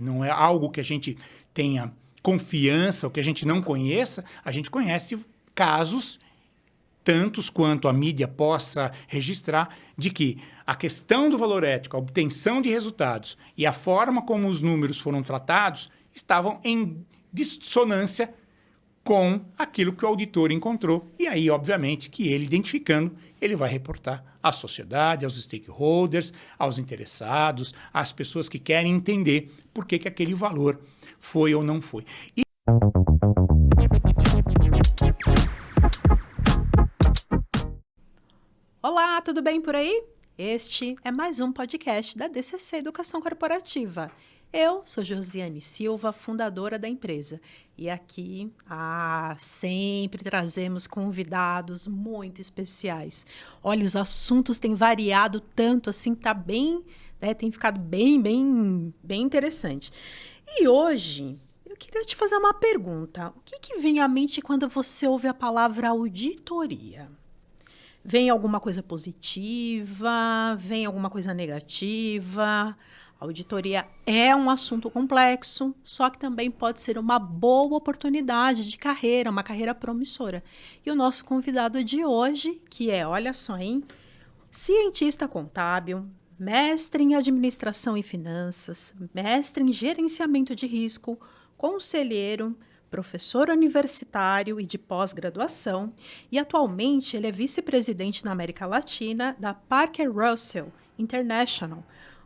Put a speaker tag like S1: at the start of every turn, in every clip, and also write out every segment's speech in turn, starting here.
S1: Não é algo que a gente tenha confiança ou que a gente não conheça. A gente conhece casos, tantos quanto a mídia possa registrar, de que a questão do valor ético, a obtenção de resultados e a forma como os números foram tratados estavam em dissonância com aquilo que o auditor encontrou. E aí, obviamente, que ele, identificando, ele vai reportar à sociedade, aos stakeholders, aos interessados, às pessoas que querem entender por que aquele valor foi ou não foi.
S2: Olá, tudo bem por aí? Este é mais um podcast da DCC Educação Corporativa. Eu sou Josiane Silva, fundadora da empresa. E aqui, sempre trazemos convidados muito especiais. Olha, os assuntos têm variado tanto, assim, tá bem, né, tem ficado bem interessante. E hoje, eu queria te fazer uma pergunta. O que vem à mente quando você ouve a palavra auditoria? Vem alguma coisa positiva? Vem alguma coisa negativa? A auditoria é um assunto complexo, só que também pode ser uma boa oportunidade de carreira, uma carreira promissora. E o nosso convidado de hoje, que é, olha só, hein? Cientista contábil, mestre em administração e finanças, mestre em gerenciamento de risco, conselheiro, professor universitário e de pós-graduação, e atualmente ele é vice-presidente na América Latina da Parker Russell International.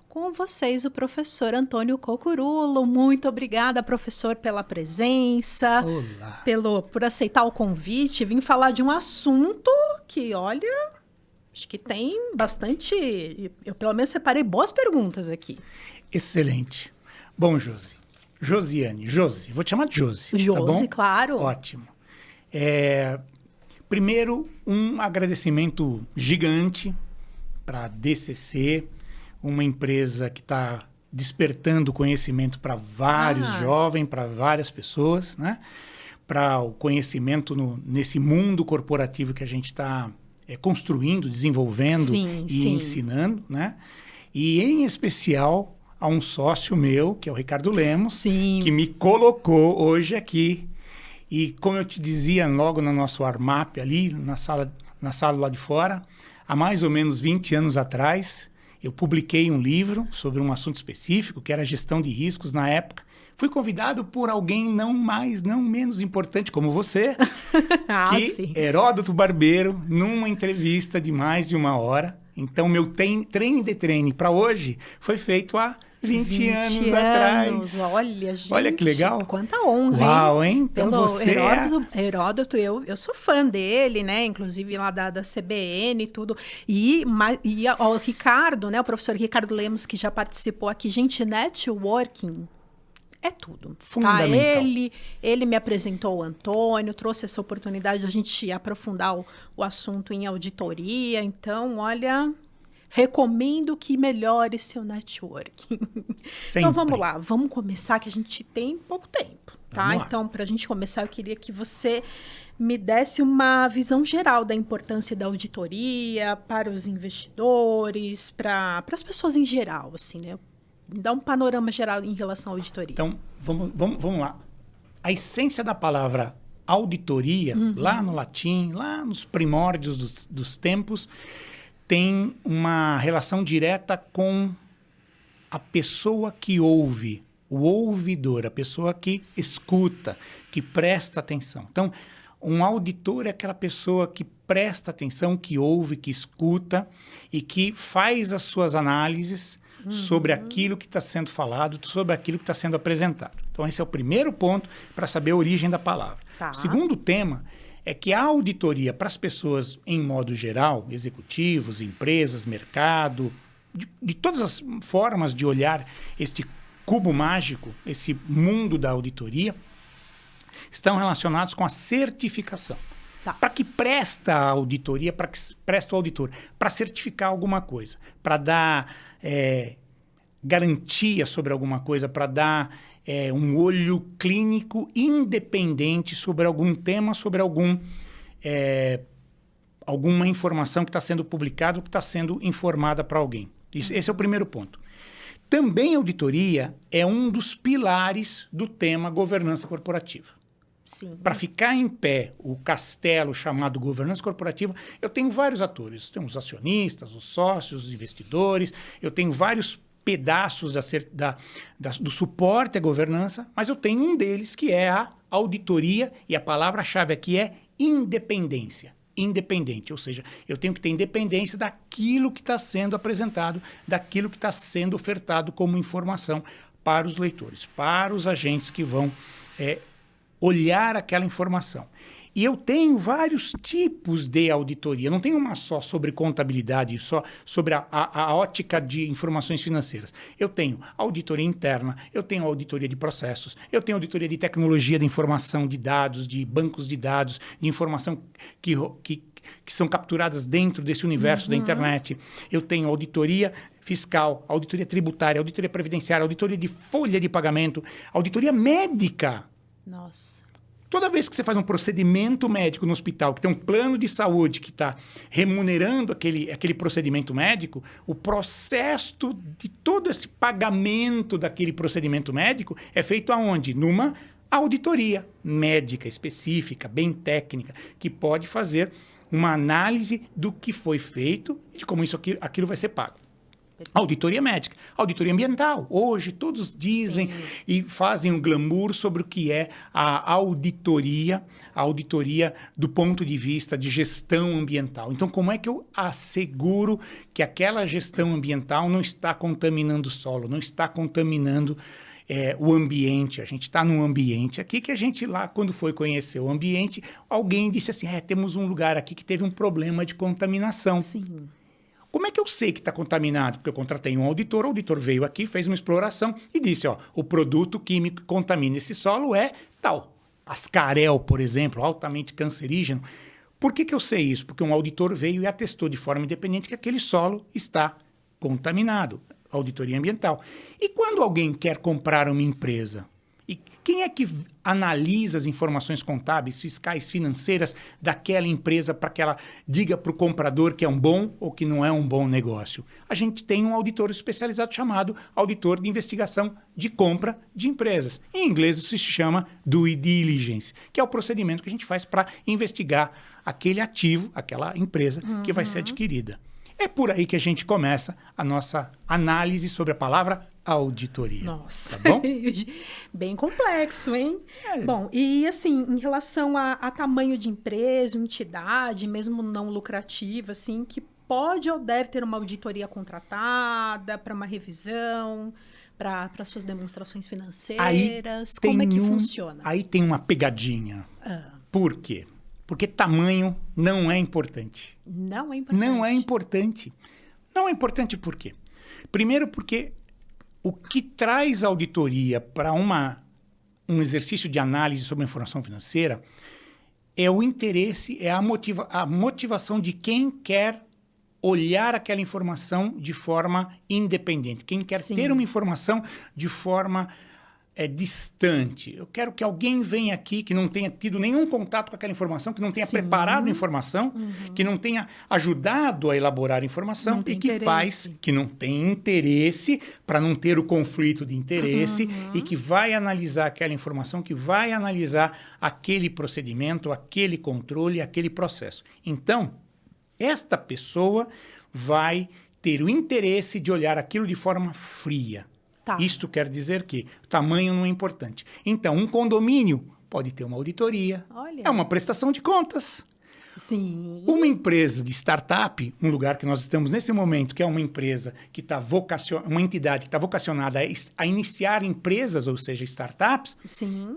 S2: Com vocês, o professor Antônio Cocurulo. Muito obrigada, professor, pela presença.
S1: Olá.
S2: Por aceitar o convite. Vim falar de um assunto que, olha, acho que tem bastante... Eu, pelo menos, separei boas perguntas aqui.
S1: Excelente. Bom, Josiane, vou te chamar de Josi.
S2: Josi,
S1: tá bom?
S2: Claro.
S1: Ótimo. Primeiro, um agradecimento gigante para a DCC, uma empresa que está despertando conhecimento para vários jovens, para várias pessoas, né? Para o conhecimento nesse mundo corporativo que a gente está construindo, desenvolvendo e ensinando, né? E, em especial, a um sócio meu, que é o Ricardo Lemos, que me colocou hoje aqui. E, como eu te dizia logo no nosso warm-up ali, na sala lá de fora, há mais ou menos 20 anos atrás, eu publiquei um livro sobre um assunto específico, que era gestão de riscos na época. Fui convidado por alguém não menos importante como você, Heródoto Barbeiro, numa entrevista de mais de 1 hora. Então, meu treine para hoje foi feito há 20 anos atrás.
S2: Olha, gente.
S1: Olha que legal.
S2: Quanta honra,
S1: Uau, hein? Então você
S2: Heródoto, eu sou fã dele, né? Inclusive lá da CBN e tudo. E o Ricardo, né? O professor Ricardo Lemos, que já participou aqui. Gente, networking é tudo.
S1: Fundamental.
S2: Tá? Ele me apresentou o Antônio, trouxe essa oportunidade de a gente aprofundar o assunto em auditoria. Então, olha... Recomendo que melhore seu networking.
S1: Sempre.
S2: Então, vamos lá. Vamos começar, que a gente tem pouco tempo, tá? Então, para a gente começar, eu queria que você me desse uma visão geral da importância da auditoria para os investidores, para as pessoas em geral, assim, né? Me dá um panorama geral em relação à auditoria.
S1: Então, vamos lá. A essência da palavra auditoria, lá no latim, lá nos primórdios dos tempos, tem uma relação direta com a pessoa que ouve, o ouvidor, a pessoa que escuta, que presta atenção. Então, um auditor é aquela pessoa que presta atenção, que ouve, que escuta e que faz as suas análises sobre aquilo que está sendo falado, sobre aquilo que está sendo apresentado. Então, esse é o primeiro ponto para saber a origem da palavra.
S2: Tá.
S1: O segundo tema é que a auditoria para as pessoas, em modo geral, executivos, empresas, mercado, de todas as formas de olhar este cubo mágico, esse mundo da auditoria, estão relacionados com a certificação.
S2: Tá.
S1: Para que presta a auditoria, para que presta o auditor? Para certificar alguma coisa, para dar garantia sobre alguma coisa, para dar um olho clínico independente sobre algum tema, sobre alguma informação que está sendo publicada ou que está sendo informada para alguém. Esse é o primeiro ponto. Também a auditoria é um dos pilares do tema governança corporativa.
S2: Sim.
S1: Para ficar em pé o castelo chamado governança corporativa, eu tenho vários atores. Tem os acionistas, os sócios, os investidores, eu tenho vários pedaços do suporte à governança, mas eu tenho um deles que é a auditoria, e a palavra-chave aqui é independência. Independente, ou seja, eu tenho que ter independência daquilo que está sendo apresentado, daquilo que está sendo ofertado como informação para os leitores, para os agentes que vão olhar aquela informação. E eu tenho vários tipos de auditoria, não tenho uma só sobre contabilidade, só sobre a ótica de informações financeiras. Eu tenho auditoria interna, eu tenho auditoria de processos, eu tenho auditoria de tecnologia de informação, de dados, de bancos de dados, de informação que são capturadas dentro desse universo da internet. Eu tenho auditoria fiscal, auditoria tributária, auditoria previdenciária, auditoria de folha de pagamento, auditoria médica.
S2: Nossa.
S1: Toda vez que você faz um procedimento médico no hospital, que tem um plano de saúde que está remunerando aquele procedimento médico, o processo de todo esse pagamento daquele procedimento médico é feito aonde? Numa auditoria médica específica, bem técnica, que pode fazer uma análise do que foi feito e de como aquilo vai ser pago. Auditoria médica, auditoria ambiental. Hoje todos dizem e fazem um glamour sobre o que é a auditoria do ponto de vista de gestão ambiental. Então, como é que eu asseguro que aquela gestão ambiental não está contaminando o solo, não está contaminando o ambiente? A gente está num ambiente aqui que a gente lá, quando foi conhecer o ambiente, alguém disse assim, temos um lugar aqui que teve um problema de contaminação.
S2: Sim.
S1: Como é que eu sei que está contaminado? Porque eu contratei um auditor, o auditor veio aqui, fez uma exploração e disse, o produto químico que contamina esse solo é tal. Ascarel, por exemplo, altamente cancerígeno. Por que eu sei isso? Porque um auditor veio e atestou de forma independente que aquele solo está contaminado. Auditoria ambiental. E quando alguém quer comprar uma empresa, e quem é que analisa as informações contábeis, fiscais, financeiras daquela empresa para que ela diga para o comprador que é um bom ou que não é um bom negócio? A gente tem um auditor especializado chamado auditor de investigação de compra de empresas. Em inglês isso se chama due diligence, que é o procedimento que a gente faz para investigar aquele ativo, aquela empresa que vai ser adquirida. É por aí que a gente começa a nossa análise sobre a palavra auditoria.
S2: Nossa,
S1: tá bom?
S2: Bem complexo, hein? Bom, e assim, em relação a tamanho de empresa, entidade, mesmo não lucrativa, assim, que pode ou deve ter uma auditoria contratada para uma revisão, para suas demonstrações financeiras, como é que funciona?
S1: Aí tem uma pegadinha. Por quê? Porque tamanho não é importante.
S2: Não é importante?
S1: Não é importante. Não é importante por quê? Primeiro porque o que traz a auditoria para um exercício de análise sobre a informação financeira é o interesse, é a motivação de quem quer olhar aquela informação de forma independente. Quem quer ter uma informação de forma distante. Eu quero que alguém venha aqui que não tenha tido nenhum contato com aquela informação, que não tenha preparado a informação, que não tenha ajudado a elaborar a informação e que não tem interesse para não ter o conflito de interesse e que vai analisar aquela informação, que vai analisar aquele procedimento, aquele controle, aquele processo. Então, esta pessoa vai ter o interesse de olhar aquilo de forma fria.
S2: Tá.
S1: Isto quer dizer que o tamanho não é importante. Então, um condomínio pode ter uma auditoria.
S2: Olha.
S1: É uma prestação de contas.
S2: Sim.
S1: Uma empresa de startup, um lugar que nós estamos nesse momento, que é uma empresa que está uma entidade que está vocacionada a iniciar empresas, ou seja, startups,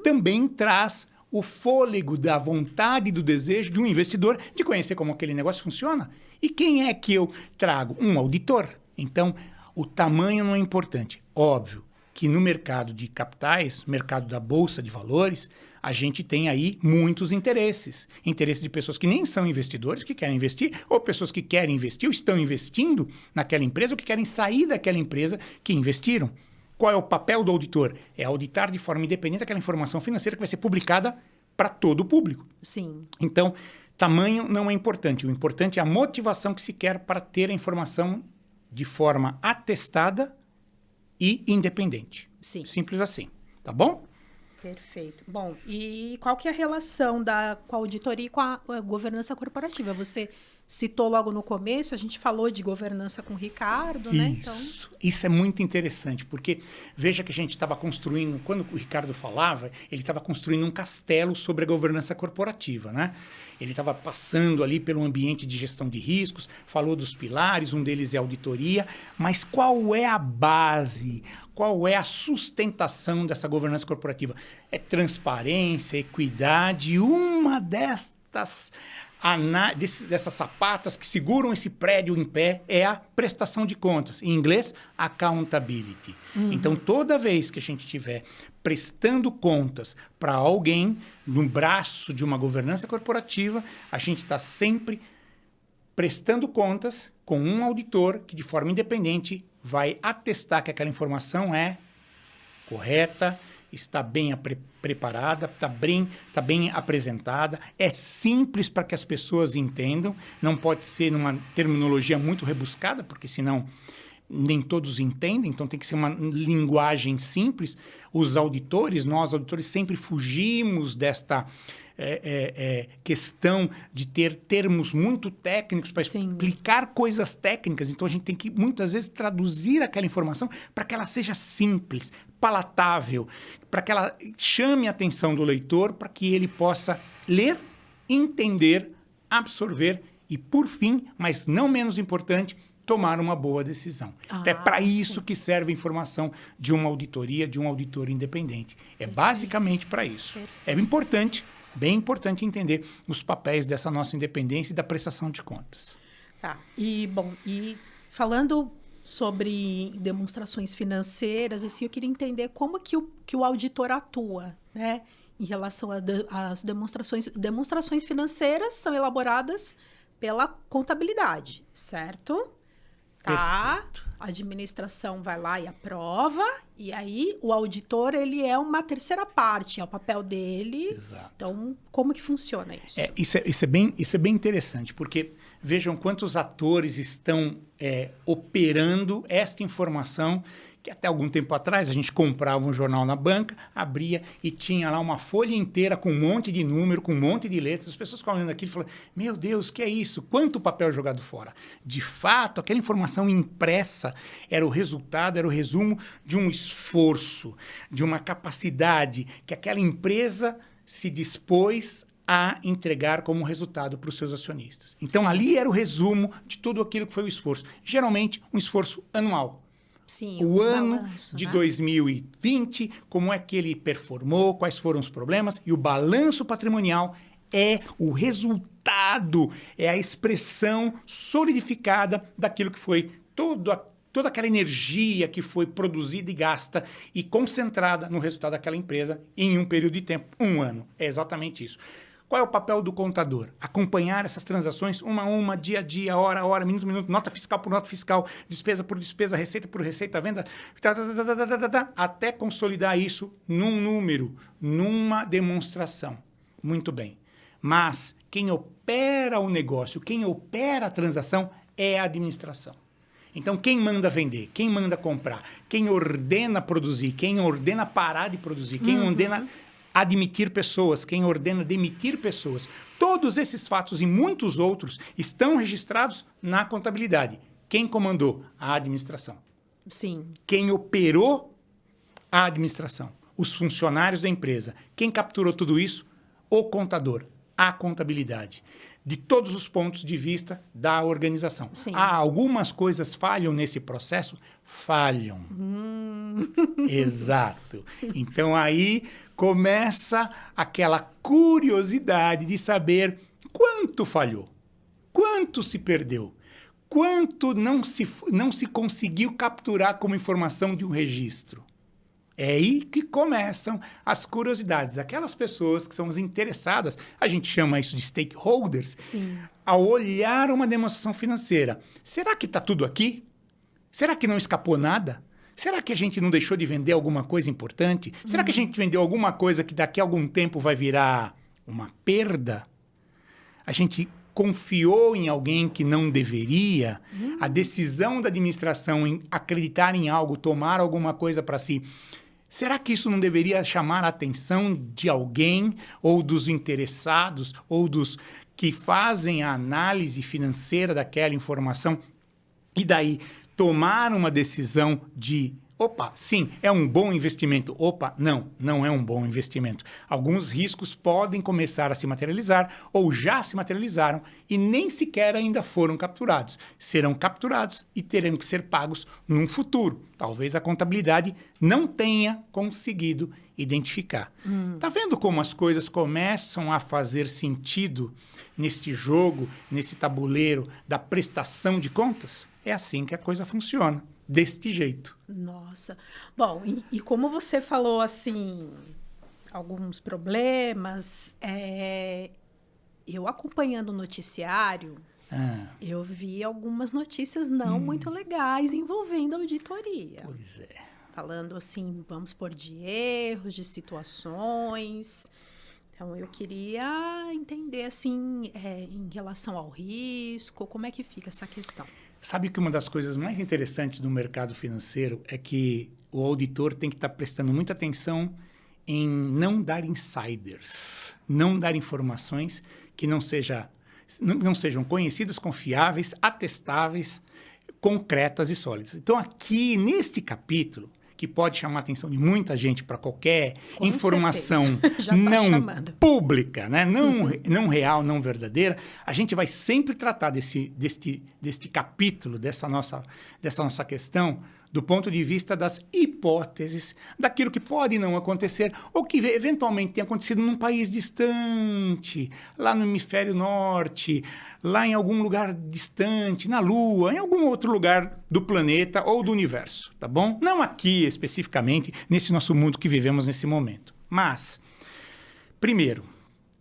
S1: também traz o fôlego da vontade e do desejo de um investidor de conhecer como aquele negócio funciona. E quem é que eu trago? Um auditor. Então, o tamanho não é importante. Óbvio que no mercado de capitais, mercado da Bolsa de Valores, a gente tem aí muitos interesses. Interesses de pessoas que nem são investidores, que querem investir, ou pessoas que querem investir ou estão investindo naquela empresa ou que querem sair daquela empresa que investiram. Qual é o papel do auditor? É auditar de forma independente aquela informação financeira que vai ser publicada para todo o público.
S2: Sim.
S1: Então, tamanho não é importante. O importante é a motivação que se quer para ter a informação de forma atestada e independente.
S2: Sim.
S1: Simples assim, tá bom?
S2: Perfeito. Bom, e qual que é a relação com a auditoria e com a governança corporativa? Você citou logo no começo, a gente falou de governança com o Ricardo, né? Então...
S1: Isso é muito interessante, porque veja que a gente estava construindo, quando o Ricardo falava, ele estava construindo um castelo sobre a governança corporativa, né? Ele estava passando ali pelo ambiente de gestão de riscos, falou dos pilares, um deles é a auditoria, mas qual é a base, qual é a sustentação dessa governança corporativa? É transparência, equidade, uma dessas sapatas que seguram esse prédio em pé é a prestação de contas. Em inglês, accountability. Então, toda vez que a gente estiver prestando contas para alguém no braço de uma governança corporativa, a gente está sempre prestando contas com um auditor que, de forma independente, vai atestar que aquela informação é correta, está bem preparada, está bem apresentada, é simples para que as pessoas entendam, não pode ser numa terminologia muito rebuscada, porque senão nem todos entendem, então tem que ser uma linguagem simples. Os auditores, nós auditores, sempre fugimos desta questão de ter termos muito técnicos para explicar coisas técnicas. Então, a gente tem que, muitas vezes, traduzir aquela informação para que ela seja simples, palatável, para que ela chame a atenção do leitor, para que ele possa ler, entender, absorver e, por fim, mas não menos importante, tomar uma boa decisão. É para isso que serve a informação de uma auditoria, de um auditor independente. É basicamente para isso. É importante, bem importante entender os papéis dessa nossa independência e da prestação de contas.
S2: Tá. E falando sobre demonstrações financeiras, assim, eu queria entender como que o auditor atua, né? Em relação às demonstrações. Demonstrações financeiras são elaboradas pela contabilidade, certo? Tá, perfeito. A administração vai lá e aprova, e aí o auditor, ele é uma terceira parte, é o papel dele.
S1: Exato.
S2: Então, como que funciona isso?
S1: Isso é bem interessante, porque vejam quantos atores estão operando esta informação, que até algum tempo atrás a gente comprava um jornal na banca, abria e tinha lá uma folha inteira com um monte de número, com um monte de letras. As pessoas ficavam olhando aquilo e falavam, meu Deus, que é isso? Quanto papel jogado fora? De fato, aquela informação impressa era o resultado, era o resumo de um esforço, de uma capacidade que aquela empresa se dispôs a entregar como resultado para os seus acionistas. Então, ali era o resumo de tudo aquilo que foi o esforço. Geralmente, um esforço anual.
S2: Sim,
S1: o ano balanço, de 2020, como é que ele performou, quais foram os problemas, e o balanço patrimonial é o resultado, é a expressão solidificada daquilo que foi toda aquela energia que foi produzida e gasta e concentrada no resultado daquela empresa em um período de tempo, um ano. É exatamente isso. Qual é o papel do contador? Acompanhar essas transações uma a uma, dia a dia, hora a hora, minuto a minuto, nota fiscal por nota fiscal, despesa por despesa, receita por receita, venda, até consolidar isso num número, numa demonstração. Muito bem. Mas quem opera o negócio, quem opera a transação é a administração. Então, quem manda vender, quem manda comprar, quem ordena produzir, quem ordena parar de produzir, quem ordena admitir pessoas, quem ordena demitir pessoas. Todos esses fatos e muitos outros estão registrados na contabilidade. Quem comandou? A administração.
S2: Sim.
S1: Quem operou? A administração. Os funcionários da empresa. Quem capturou tudo isso? O contador. A contabilidade. De todos os pontos de vista da organização.
S2: Sim.
S1: Algumas coisas falham nesse processo? Falham. Exato. Então, aí começa aquela curiosidade de saber quanto falhou, quanto se perdeu, quanto não se conseguiu capturar como informação de um registro. É aí que começam as curiosidades. Aquelas pessoas que são as interessadas, a gente chama isso de stakeholders,
S2: sim,
S1: a olhar uma demonstração financeira. Será que está tudo aqui? Será que não escapou nada? Será que a gente não deixou de vender alguma coisa importante? Será que a gente vendeu alguma coisa que daqui a algum tempo vai virar uma perda? A gente confiou em alguém que não deveria, a decisão da administração em acreditar em algo, tomar alguma coisa para si, será que isso não deveria chamar a atenção de alguém, ou dos interessados, ou dos que fazem a análise financeira daquela informação, e daí tomar uma decisão de, opa, sim, é um bom investimento. Opa, não é um bom investimento. Alguns riscos podem começar a se materializar ou já se materializaram e nem sequer ainda foram capturados. Serão capturados e terão que ser pagos num futuro. Talvez a contabilidade não tenha conseguido identificar. Tá vendo como as coisas começam a fazer sentido neste jogo, nesse tabuleiro da prestação de contas? É assim que a coisa funciona. Deste jeito.
S2: Nossa. Bom, e como você falou, assim, alguns problemas, eu acompanhando o noticiário, eu vi algumas notícias não muito legais envolvendo auditoria.
S1: Pois é.
S2: Falando, assim, vamos por de erros, de situações. Então, eu queria entender, assim, em relação ao risco, como é que fica essa questão?
S1: Sabe que uma das coisas mais interessantes do mercado financeiro é que o auditor tem que estar prestando muita atenção em não dar insiders, não dar informações que não sejam conhecidas, confiáveis, atestáveis, concretas e sólidas. Então, aqui, neste capítulo, que pode chamar a atenção de muita gente para qualquer informação não pública, né? Não real, não verdadeira, a gente vai sempre tratar deste capítulo, dessa nossa questão, do ponto de vista das hipóteses, daquilo que pode não acontecer, ou que eventualmente tenha acontecido num país distante, lá no hemisfério norte, lá em algum lugar distante, na Lua, em algum outro lugar do planeta ou do universo, tá bom? Não aqui, especificamente, nesse nosso mundo que vivemos nesse momento. Mas, primeiro,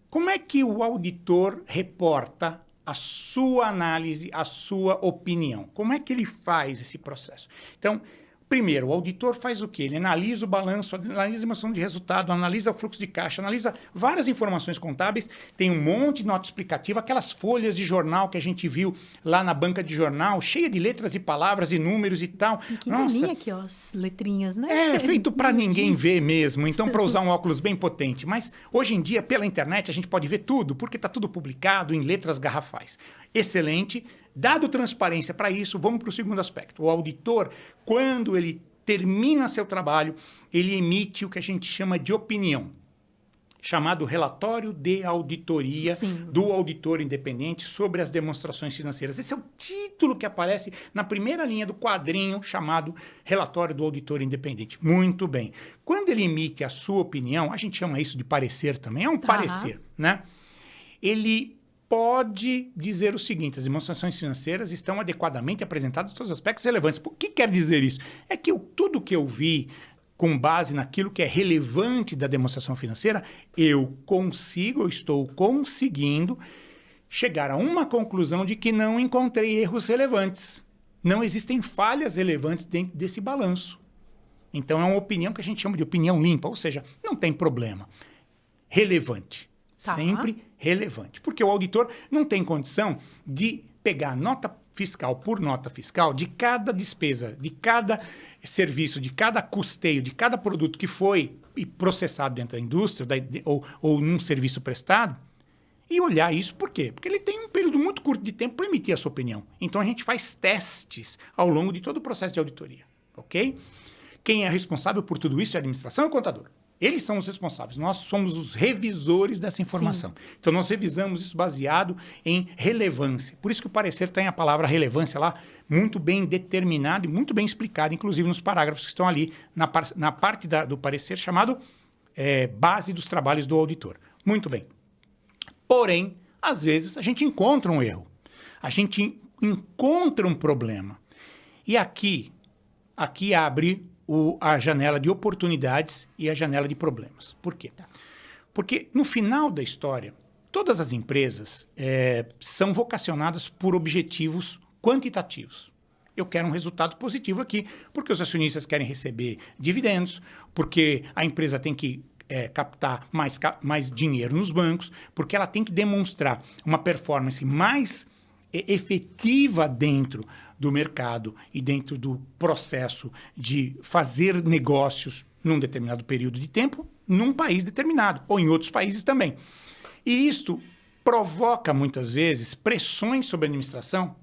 S1: como é que o auditor reporta a sua análise, a sua opinião? Como é que ele faz esse processo? Então, primeiro, o auditor faz o quê? Ele analisa o balanço, analisa a emissão de resultado, analisa o fluxo de caixa, analisa várias informações contábeis, tem um monte de nota explicativa, aquelas folhas de jornal que a gente viu lá na banca de jornal, cheia de letras e palavras e números e tal.
S2: Pequenininha aqui, ó, as letrinhas, né?
S1: É feito para ninguém ver mesmo, então para usar um óculos bem potente. Mas hoje em dia, pela internet, a gente pode ver tudo, porque está tudo publicado em letras garrafais. Excelente. Dado transparência para isso, vamos para o segundo aspecto. O auditor, quando ele termina seu trabalho, ele emite o que a gente chama de opinião, chamado relatório de auditoria do auditor independente sobre as demonstrações financeiras. Esse é o título que aparece na primeira linha do quadrinho chamado relatório do auditor independente. Muito bem. Quando ele emite a sua opinião, a gente chama isso de parecer também, é um parecer, né? Ele pode dizer o seguinte: as demonstrações financeiras estão adequadamente apresentadas em todos os aspectos relevantes. O que quer dizer isso? É que tudo que eu vi com base naquilo que é relevante da demonstração financeira, eu estou conseguindo chegar a uma conclusão de que não encontrei erros relevantes. Não existem falhas relevantes dentro desse balanço. Então, é uma opinião que a gente chama de opinião limpa, ou seja, não tem problema. Relevante. Tá. Sempre relevante. Porque o auditor não tem condição de pegar nota fiscal por nota fiscal de cada despesa, de cada serviço, de cada custeio, de cada produto que foi processado dentro da indústria ou num serviço prestado, e olhar isso. Por quê? Porque ele tem um período muito curto de tempo para emitir a sua opinião. Então, a gente faz testes ao longo de todo o processo de auditoria. Ok? Quem é responsável por tudo isso é a administração e o contador. Eles são os responsáveis. Nós somos os revisores dessa informação. Sim. Então, nós revisamos isso baseado em relevância. Por isso que o parecer tem a palavra relevância lá muito bem determinado e muito bem explicado, inclusive nos parágrafos que estão ali na parte do parecer chamado base dos trabalhos do auditor. Muito bem. Porém, às vezes, a gente encontra um erro. A gente encontra um problema. E aqui abre a janela de oportunidades e a janela de problemas. Por quê? Porque no final da história, todas as empresas são vocacionadas por objetivos quantitativos. Eu quero um resultado positivo aqui, porque os acionistas querem receber dividendos, porque a empresa tem que captar mais dinheiro nos bancos, porque ela tem que demonstrar uma performance mais efetiva dentro do mercado e dentro do processo de fazer negócios num determinado período de tempo, num país determinado, ou em outros países também. E isto provoca, muitas vezes, pressões sobre a administração,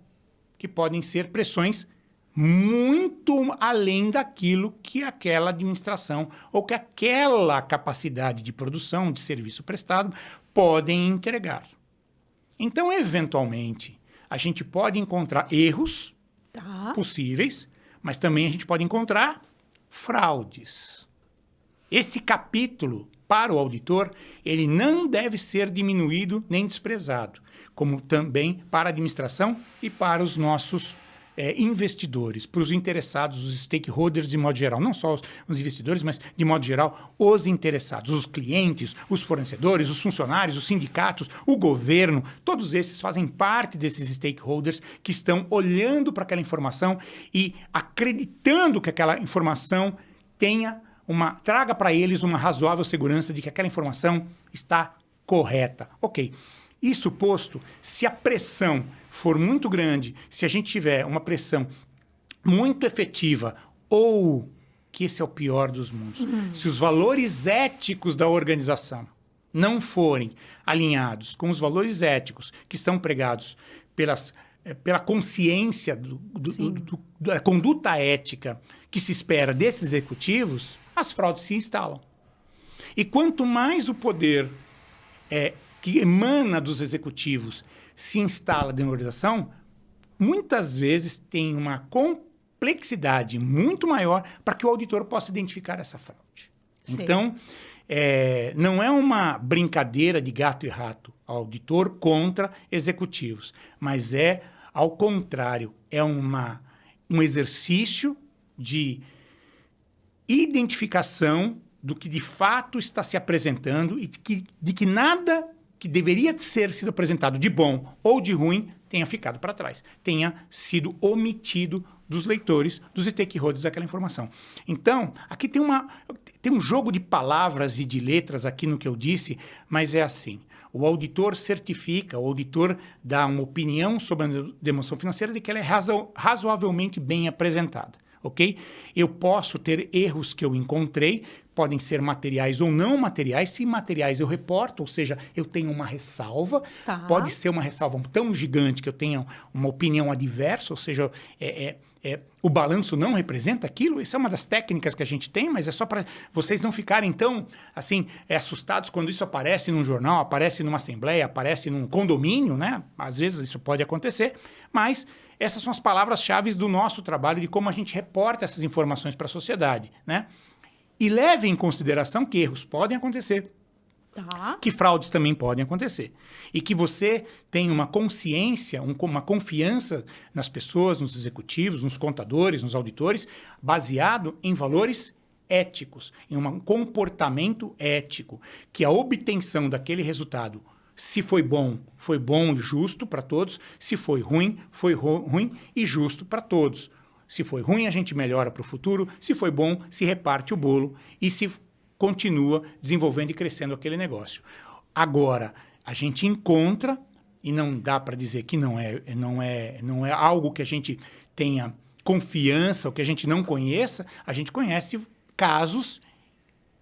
S1: que podem ser pressões muito além daquilo que aquela administração ou que aquela capacidade de produção, de serviço prestado, podem entregar. Então, eventualmente, a gente pode encontrar erros possíveis, mas também a gente pode encontrar fraudes. Esse capítulo, para o auditor, ele não deve ser diminuído nem desprezado, como também para a administração e para os nossos investidores, para os interessados, os stakeholders de modo geral, não só os investidores, mas de modo geral os interessados, os clientes, os fornecedores, os funcionários, os sindicatos, o governo, todos esses fazem parte desses stakeholders que estão olhando para aquela informação e acreditando que aquela informação traga para eles uma razoável segurança de que aquela informação está correta. Ok. Isso posto, se a pressão for muito grande, se a gente tiver uma pressão muito efetiva, ou, que esse é o pior dos mundos, se os valores éticos da organização não forem alinhados com os valores éticos que são pregados pela consciência da conduta ética que se espera desses executivos, as fraudes se instalam. E quanto mais o poder que emana dos executivos se instala dentro da organização, muitas vezes tem uma complexidade muito maior para que o auditor possa identificar essa fraude. Sim. Então, não é uma brincadeira de gato e rato, auditor contra executivos, mas ao contrário, é um exercício de identificação do que de fato está se apresentando e de que nada que deveria ter sido apresentado de bom ou de ruim tenha ficado para trás, tenha sido omitido dos leitores, dos stakeholders daquela informação. Então, aqui tem um jogo de palavras e de letras aqui no que eu disse, mas é assim. O auditor certifica, o auditor dá uma opinião sobre a demonstração financeira de que ela é razoavelmente bem apresentada. Ok? Eu posso ter erros que eu encontrei, podem ser materiais ou não materiais. Se materiais eu reporto, ou seja, eu tenho uma ressalva. Tá. Pode ser uma ressalva tão gigante que eu tenha uma opinião adversa, ou seja, o balanço não representa aquilo. Isso é uma das técnicas que a gente tem, mas é só para vocês não ficarem tão assim, assustados quando isso aparece num jornal, aparece numa assembleia, aparece num condomínio, né? Às vezes isso pode acontecer, mas essas são as palavras-chave do nosso trabalho, de como a gente reporta essas informações para a sociedade, né? E leve em consideração que erros podem acontecer, que fraudes também podem acontecer. E que você tenha uma consciência, uma confiança nas pessoas, nos executivos, nos contadores, nos auditores, baseado em valores éticos, em um comportamento ético, que a obtenção daquele resultado, se foi bom e justo para todos. Se foi ruim e justo para todos. Se foi ruim, a gente melhora para o futuro. Se foi bom, se reparte o bolo e se continua desenvolvendo e crescendo aquele negócio. Agora, a gente encontra, e não dá para dizer que não é algo que a gente tenha confiança ou que a gente não conheça, a gente conhece casos,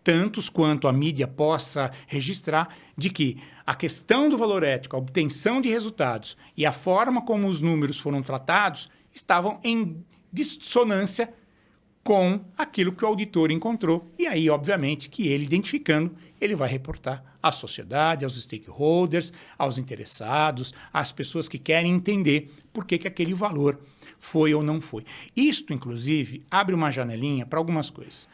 S1: tantos quanto a mídia possa registrar, de que a questão do valor ético, a obtenção de resultados e a forma como os números foram tratados estavam em dissonância com aquilo que o auditor encontrou. E aí, obviamente, que ele, identificando, ele vai reportar à sociedade, aos stakeholders, aos interessados, às pessoas que querem entender por que aquele valor foi ou não foi. Isto, inclusive, abre uma janelinha para algumas coisas.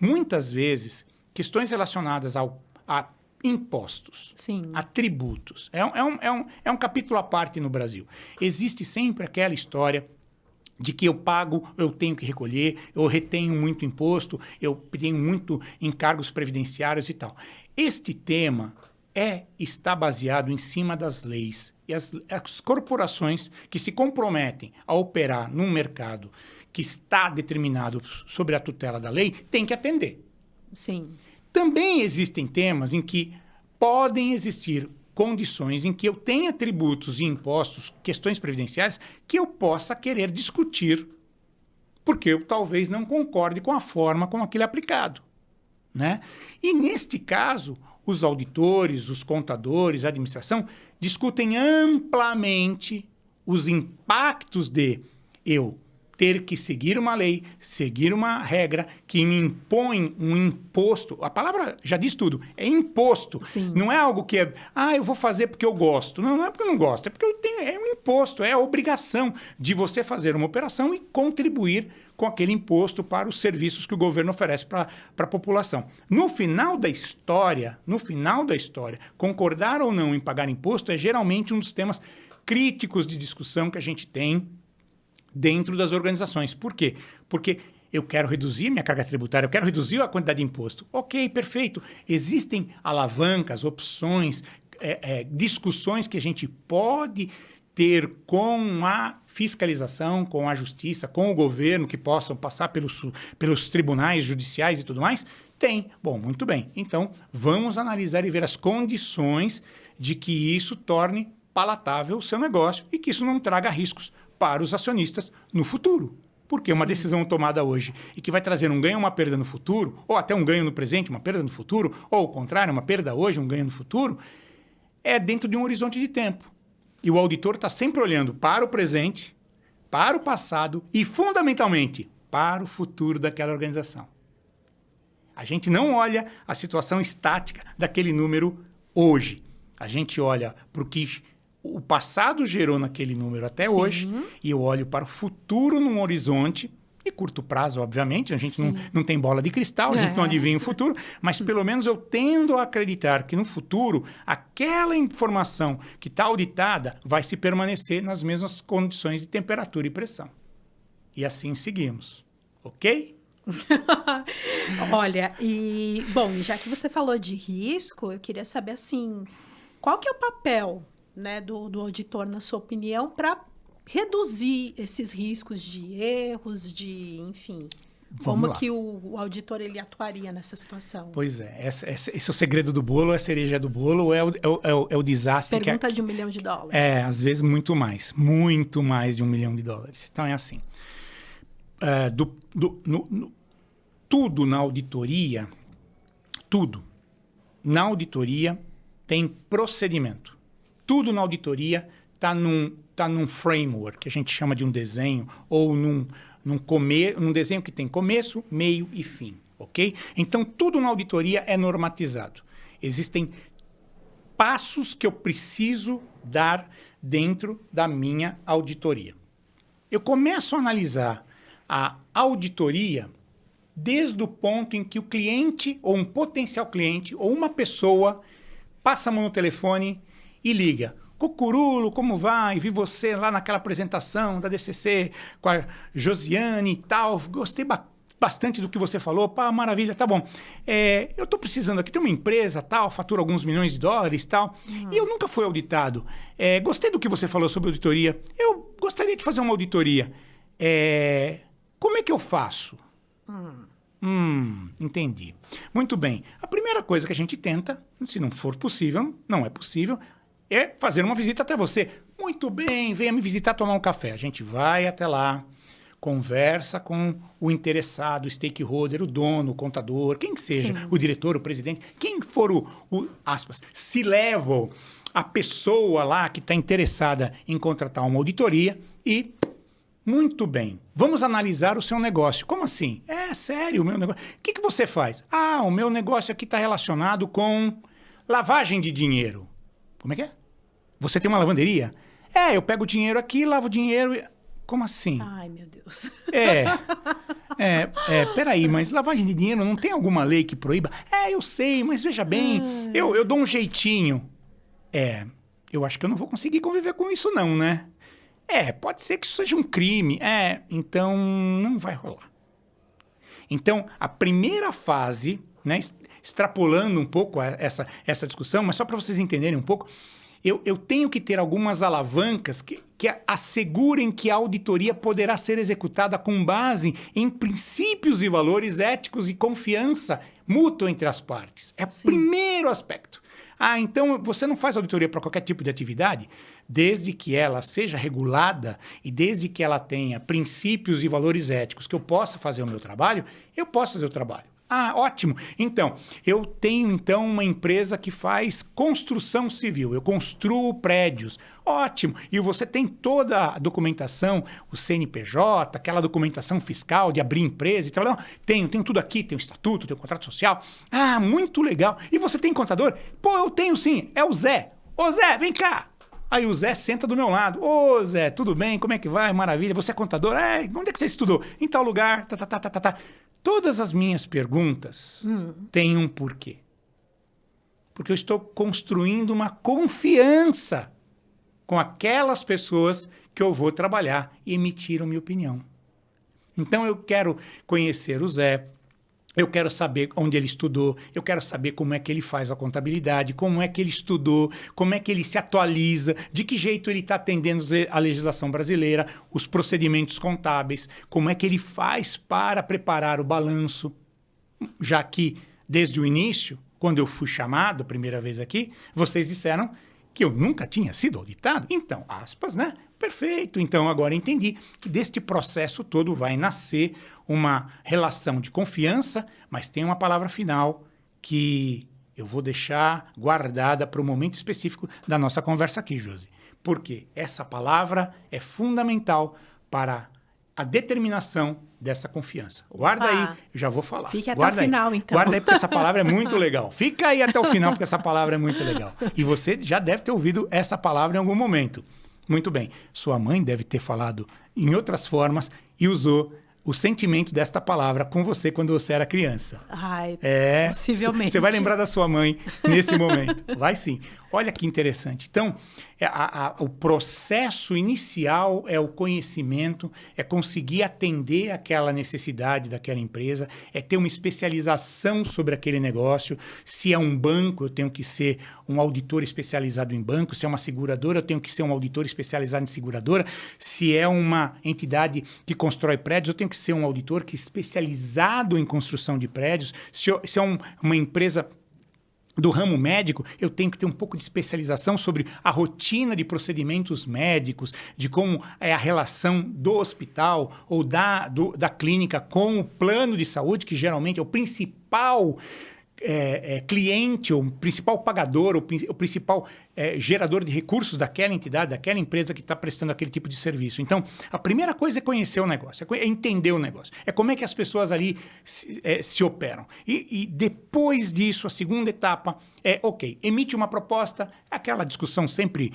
S1: Muitas vezes, questões relacionadas a impostos, sim, a tributos. É um capítulo à parte no Brasil. Existe sempre aquela história de que eu pago, eu tenho que recolher, eu retenho muito imposto, eu tenho muito encargos previdenciários e tal. Este tema está baseado em cima das leis. E as corporações que se comprometem a operar num mercado que está determinado sobre a tutela da lei têm que atender. Sim. Também existem temas em que podem existir condições em que eu tenha tributos e impostos, questões previdenciárias, que eu possa querer discutir, porque eu talvez não concorde com a forma como aquilo é aplicado, né? E neste caso, os auditores, os contadores, a administração discutem amplamente os impactos de eu ter que seguir uma lei, seguir uma regra que me impõe um imposto. A palavra já diz tudo, é imposto.
S2: Sim.
S1: Não é algo que é, eu vou fazer porque eu gosto. Não, não é porque eu não gosto, é porque eu tenho, é um imposto, é a obrigação de você fazer uma operação e contribuir com aquele imposto para os serviços que o governo oferece para a população. No final da história, concordar ou não em pagar imposto é geralmente um dos temas críticos de discussão que a gente tem dentro das organizações. Por quê? Porque eu quero reduzir minha carga tributária, eu quero reduzir a quantidade de imposto. Ok, perfeito. Existem alavancas, opções, discussões que a gente pode ter com a fiscalização, com a justiça, com o governo, que possam passar pelos tribunais judiciais e tudo mais? Tem. Bom, muito bem. Então, vamos analisar e ver as condições de que isso torne palatável o seu negócio e que isso não traga riscos para os acionistas no futuro. Porque uma decisão tomada hoje e que vai trazer um ganho ou uma perda no futuro, ou até um ganho no presente, uma perda no futuro, ou o contrário, uma perda hoje, um ganho no futuro, é dentro de um horizonte de tempo. E o auditor está sempre olhando para o presente, para o passado e, fundamentalmente, para o futuro daquela organização. A gente não olha a situação estática daquele número hoje. A gente olha para o que o passado gerou naquele número até hoje, e eu olho para o futuro num horizonte, e curto prazo, obviamente, a gente não tem bola de cristal, a gente não adivinha o futuro, mas pelo menos eu tendo a acreditar que no futuro aquela informação que está auditada vai se permanecer nas mesmas condições de temperatura e pressão. E assim seguimos, ok?
S2: Olha, bom, já que você falou de risco, eu queria saber assim, qual que é o papel, né, do auditor, na sua opinião, para reduzir esses riscos de erros, enfim, como que o auditor ele atuaria nessa situação?
S1: Pois é, esse é o segredo do bolo, é a cereja do bolo, ou é o desastre.
S2: Pergunta de $1 milhão.
S1: Às vezes muito mais de $1 milhão. Então é assim, tudo na auditoria tem procedimento. Tudo na auditoria está num framework, que a gente chama de um desenho, ou num desenho que tem começo, meio e fim, ok? Então, tudo na auditoria é normatizado. Existem passos que eu preciso dar dentro da minha auditoria. Eu começo a analisar a auditoria desde o ponto em que o cliente, ou um potencial cliente, ou uma pessoa, passa a mão no telefone e liga. Cucurulo, como vai? Vi você lá naquela apresentação da DCC com a Josiane e tal. Gostei bastante do que você falou. Pá, maravilha, tá bom. Eu estou precisando aqui, tem uma empresa, tal, fatura alguns milhões de dólares, tal. E eu nunca fui auditado. Gostei do que você falou sobre auditoria. Eu gostaria de fazer uma auditoria. Como é que eu faço? Entendi. Muito bem. A primeira coisa que a gente tenta, se não for possível, não é possível, é fazer uma visita até você. Muito bem, venha me visitar, tomar um café. A gente vai até lá, conversa com o interessado, o stakeholder, o dono, o contador, quem que seja, o diretor, o presidente, quem for aspas, C-level, a pessoa lá que está interessada em contratar uma auditoria e... Muito bem. Vamos analisar o seu negócio. Como assim? Sério, o meu negócio. O que você faz? O meu negócio aqui está relacionado com lavagem de dinheiro. Como é que é? Você tem uma lavanderia? Eu pego o dinheiro aqui, lavo o dinheiro... Como assim?
S2: Ai, meu Deus.
S1: Peraí, mas lavagem de dinheiro não tem alguma lei que proíba? Eu sei, mas veja bem, eu dou um jeitinho. Eu acho que eu não vou conseguir conviver com isso não, né? Pode ser que isso seja um crime. Então não vai rolar. Então, a primeira fase, né, extrapolando um pouco essa discussão, mas só para vocês entenderem um pouco, eu tenho que ter algumas alavancas que assegurem que a auditoria poderá ser executada com base em princípios e valores éticos e confiança mútua entre as partes. É o primeiro aspecto. Então você não faz auditoria para qualquer tipo de atividade, desde que ela seja regulada e desde que ela tenha princípios e valores éticos que eu possa fazer o meu trabalho, eu posso fazer o trabalho. Ótimo. Então, eu tenho uma empresa que faz construção civil. Eu construo prédios. Ótimo. E você tem toda a documentação, o CNPJ, aquela documentação fiscal de abrir empresa e tal. Não, tenho tudo aqui, tenho estatuto, tenho contrato social. Muito legal. E você tem contador? Pô, eu tenho sim. É o Zé. Ô Zé, vem cá. Aí o Zé senta do meu lado. Ô Zé, tudo bem? Como é que vai? Maravilha. Você é contador? Onde é que você estudou? Em tal lugar. Todas as minhas perguntas têm um porquê. Porque eu estou construindo uma confiança com aquelas pessoas que eu vou trabalhar e emitir a minha opinião. Então, eu quero conhecer o Zé, eu quero saber onde ele estudou, eu quero saber como é que ele faz a contabilidade, como é que ele estudou, como é que ele se atualiza, de que jeito ele está atendendo a legislação brasileira, os procedimentos contábeis, como é que ele faz para preparar o balanço, já que desde o início, quando eu fui chamado a primeira vez aqui, vocês disseram que eu nunca tinha sido auditado. Então, aspas, né? Perfeito. Então, agora entendi que deste processo todo vai nascer uma relação de confiança, mas tem uma palavra final que eu vou deixar guardada para o momento específico da nossa conversa aqui, Josi. Porque essa palavra é fundamental para a determinação dessa confiança. Guarda aí, eu já vou falar.
S2: Fique até o final, então.
S1: Guarda aí, porque essa palavra é muito legal. Fica aí até o final, porque essa palavra é muito legal. E você já deve ter ouvido essa palavra em algum momento. Muito bem. Sua mãe deve ter falado em outras formas e usou o sentimento desta palavra com você quando você era criança.
S2: Possivelmente.
S1: Você vai lembrar da sua mãe nesse momento. Vai sim. Olha que interessante. Então, o processo inicial é o conhecimento, é conseguir atender aquela necessidade daquela empresa, é ter uma especialização sobre aquele negócio. Se é um banco, eu tenho que ser um auditor especializado em banco. Se é uma seguradora, eu tenho que ser um auditor especializado em seguradora. Se é uma entidade que constrói prédios, eu tenho que ser um auditor que é especializado em construção de prédios. Se é uma empresa do ramo médico, eu tenho que ter um pouco de especialização sobre a rotina de procedimentos médicos, de como é a relação do hospital ou da clínica com o plano de saúde, que geralmente é o principal cliente, o principal pagador, o principal gerador de recursos daquela entidade, daquela empresa que está prestando aquele tipo de serviço. Então, a primeira coisa é conhecer o negócio, é entender o negócio, é como é que as pessoas ali se operam. E depois disso, a segunda etapa emite uma proposta, aquela discussão sempre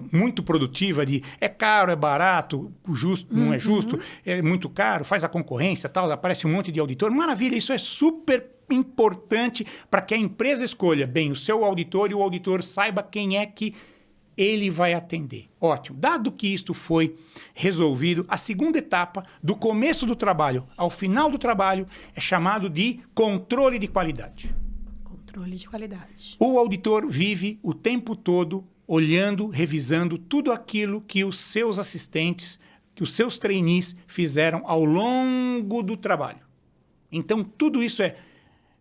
S1: muito produtiva de é caro, é barato, justo, não é justo, é muito caro, faz a concorrência, tal, aparece um monte de auditor. Maravilha, isso é super importante para que a empresa escolha bem o seu auditor e o auditor saiba quem é que ele vai atender. Ótimo. Dado que isto foi resolvido, a segunda etapa, do começo do trabalho ao final do trabalho, é chamado de controle de qualidade.
S2: Controle de qualidade.
S1: O auditor vive o tempo todo olhando, revisando tudo aquilo que os seus assistentes, que os seus trainees fizeram ao longo do trabalho. Então, tudo isso é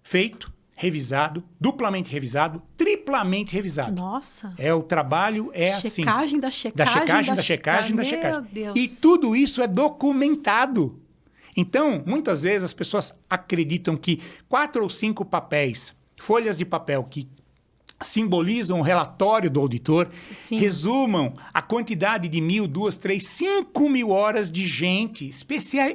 S1: feito, revisado, duplamente revisado, triplamente revisado.
S2: Nossa!
S1: O trabalho assim.
S2: Checagem da checagem. Meu Deus!
S1: E tudo isso é documentado. Então, muitas vezes as pessoas acreditam que 4 ou 5 papéis, folhas de papel que simbolizam o relatório do auditor,
S2: Sim.
S1: resumam a quantidade de 1.000, 2.000, 3.000, 5.000 horas de gente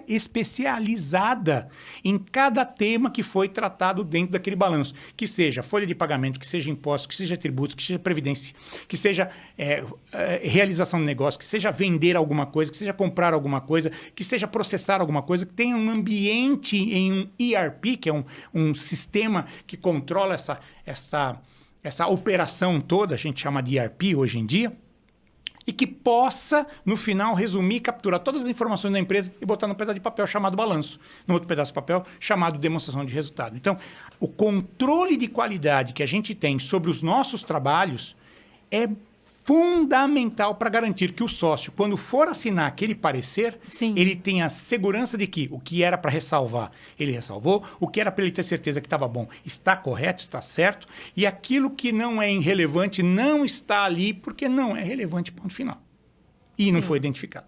S1: especializada em cada tema que foi tratado dentro daquele balanço. Que seja folha de pagamento, que seja impostos, que seja tributos, que seja previdência, que seja realização de negócio, que seja vender alguma coisa, que seja comprar alguma coisa, que seja processar alguma coisa, que tenha um ambiente em um ERP, que é um sistema que controla essa operação toda, a gente chama de ERP hoje em dia, e que possa, no final, resumir, capturar todas as informações da empresa e botar num pedaço de papel chamado balanço, no outro pedaço de papel chamado demonstração de resultado. Então, o controle de qualidade que a gente tem sobre os nossos trabalhos é fundamental para garantir que o sócio, quando for assinar aquele parecer,
S2: Sim.
S1: ele tenha a segurança de que o que era para ressalvar, ele ressalvou, o que era para ele ter certeza que estava bom, está correto, está certo, e aquilo que não é irrelevante não está ali porque não é relevante, ponto final. E não
S2: Sim.
S1: foi identificado.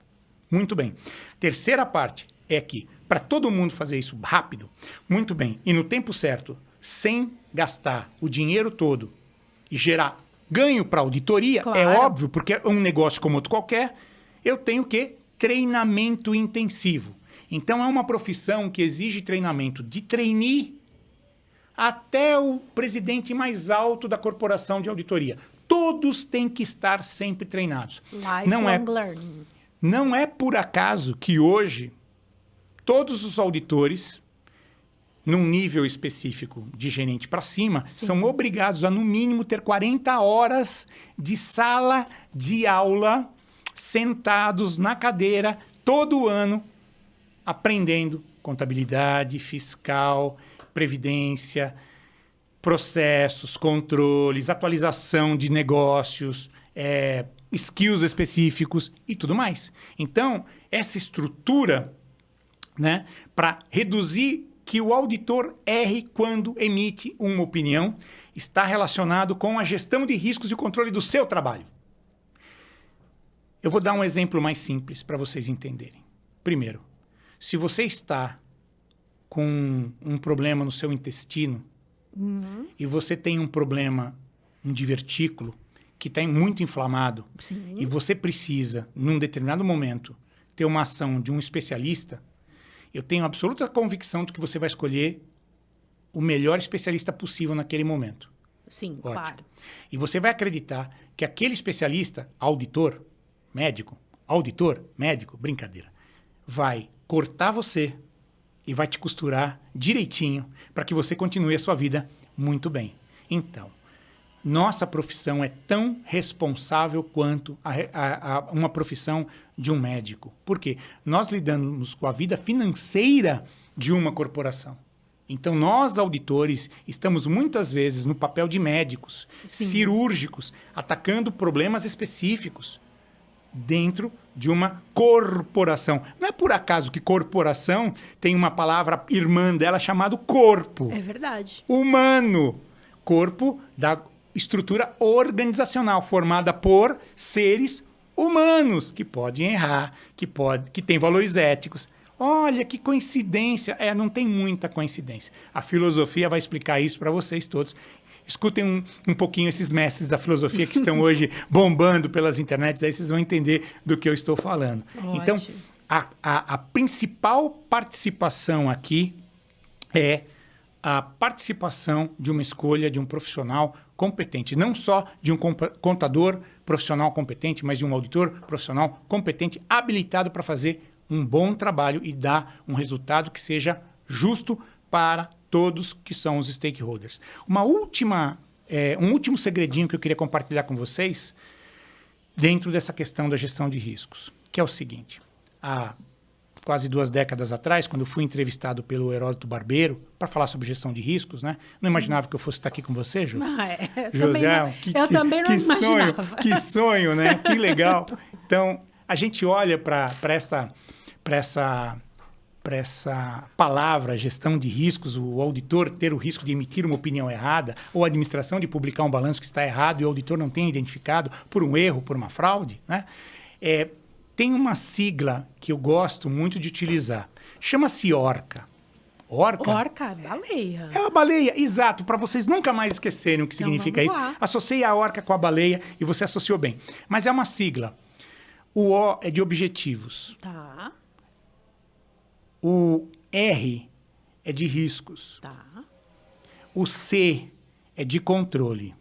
S1: Muito bem. Terceira parte é que, para todo mundo fazer isso rápido, muito bem, e no tempo certo, sem gastar o dinheiro todo e gerar ganho para a auditoria,
S2: Claro.
S1: é óbvio, porque é um negócio como outro qualquer, eu tenho que treinamento intensivo. Então, é uma profissão que exige treinamento de trainee até o presidente mais alto da corporação de auditoria. Todos têm que estar sempre treinados.
S2: Lifelong learning.
S1: Não é por acaso que hoje todos os auditores, num nível específico de gerente para cima,
S2: Sim.
S1: são obrigados a, no mínimo, ter 40 horas de sala de aula, sentados na cadeira, todo ano, aprendendo contabilidade, fiscal, previdência, processos, controles, atualização de negócios, skills específicos e tudo mais. Então, essa estrutura, né, para reduzir que o auditor erre quando emite uma opinião, está relacionado com a gestão de riscos e o controle do seu trabalho. Eu vou dar um exemplo mais simples para vocês entenderem. Primeiro, se você está com um problema no seu intestino e você tem um problema um divertículo que está muito inflamado
S2: Sim.
S1: e você precisa, num determinado momento, ter uma ação de um especialista, eu tenho absoluta convicção de que você vai escolher o melhor especialista possível naquele momento.
S2: Sim,
S1: Ótimo.
S2: claro.
S1: E você vai acreditar que aquele especialista, auditor, médico, brincadeira, vai cortar você e vai te costurar direitinho para que você continue a sua vida muito bem. Então, nossa profissão é tão responsável quanto uma profissão de um médico. Por quê? Nós lidamos com a vida financeira de uma corporação. Então, nós, auditores, estamos muitas vezes no papel de médicos,
S2: Sim.
S1: cirúrgicos, atacando problemas específicos dentro de uma corporação. Não é por acaso que corporação tem uma palavra irmã dela chamada corpo.
S2: É verdade.
S1: Humano. Corpo da estrutura organizacional formada por seres humanos que podem errar, que têm valores éticos. Olha que coincidência. Não tem muita coincidência. A filosofia vai explicar isso para vocês todos. Escutem um pouquinho esses mestres da filosofia que estão hoje bombando pelas internets, aí vocês vão entender do que eu estou falando.
S2: Ótimo.
S1: Então, a principal participação aqui é a participação de uma escolha de um profissional competente. Não só de um contador profissional competente, mas de um auditor profissional competente, habilitado para fazer um bom trabalho e dar um resultado que seja justo para todos que são os stakeholders. Um último segredinho que eu queria compartilhar com vocês dentro dessa questão da gestão de riscos, que é o seguinte. Há quase 2 décadas atrás, quando eu fui entrevistado pelo Heródoto Barbeiro para falar sobre gestão de riscos, né? Não imaginava que eu fosse estar aqui com você, Jô?
S2: José, eu também não imaginava.
S1: Que sonho, né? Que legal. Então, a gente olha para essa palavra, gestão de riscos, o auditor ter o risco de emitir uma opinião errada, ou a administração de publicar um balanço que está errado e o auditor não tem identificado por um erro, por uma fraude, né? Tem uma sigla que eu gosto muito de utilizar. Chama-se ORCA.
S2: Orca, baleia.
S1: É uma baleia, exato. Para vocês nunca mais esquecerem o que significa isso, associei a orca com a baleia e você associou bem. Mas é uma sigla. O O é de objetivos.
S2: Tá.
S1: O R é de riscos.
S2: Tá.
S1: O C é de controle.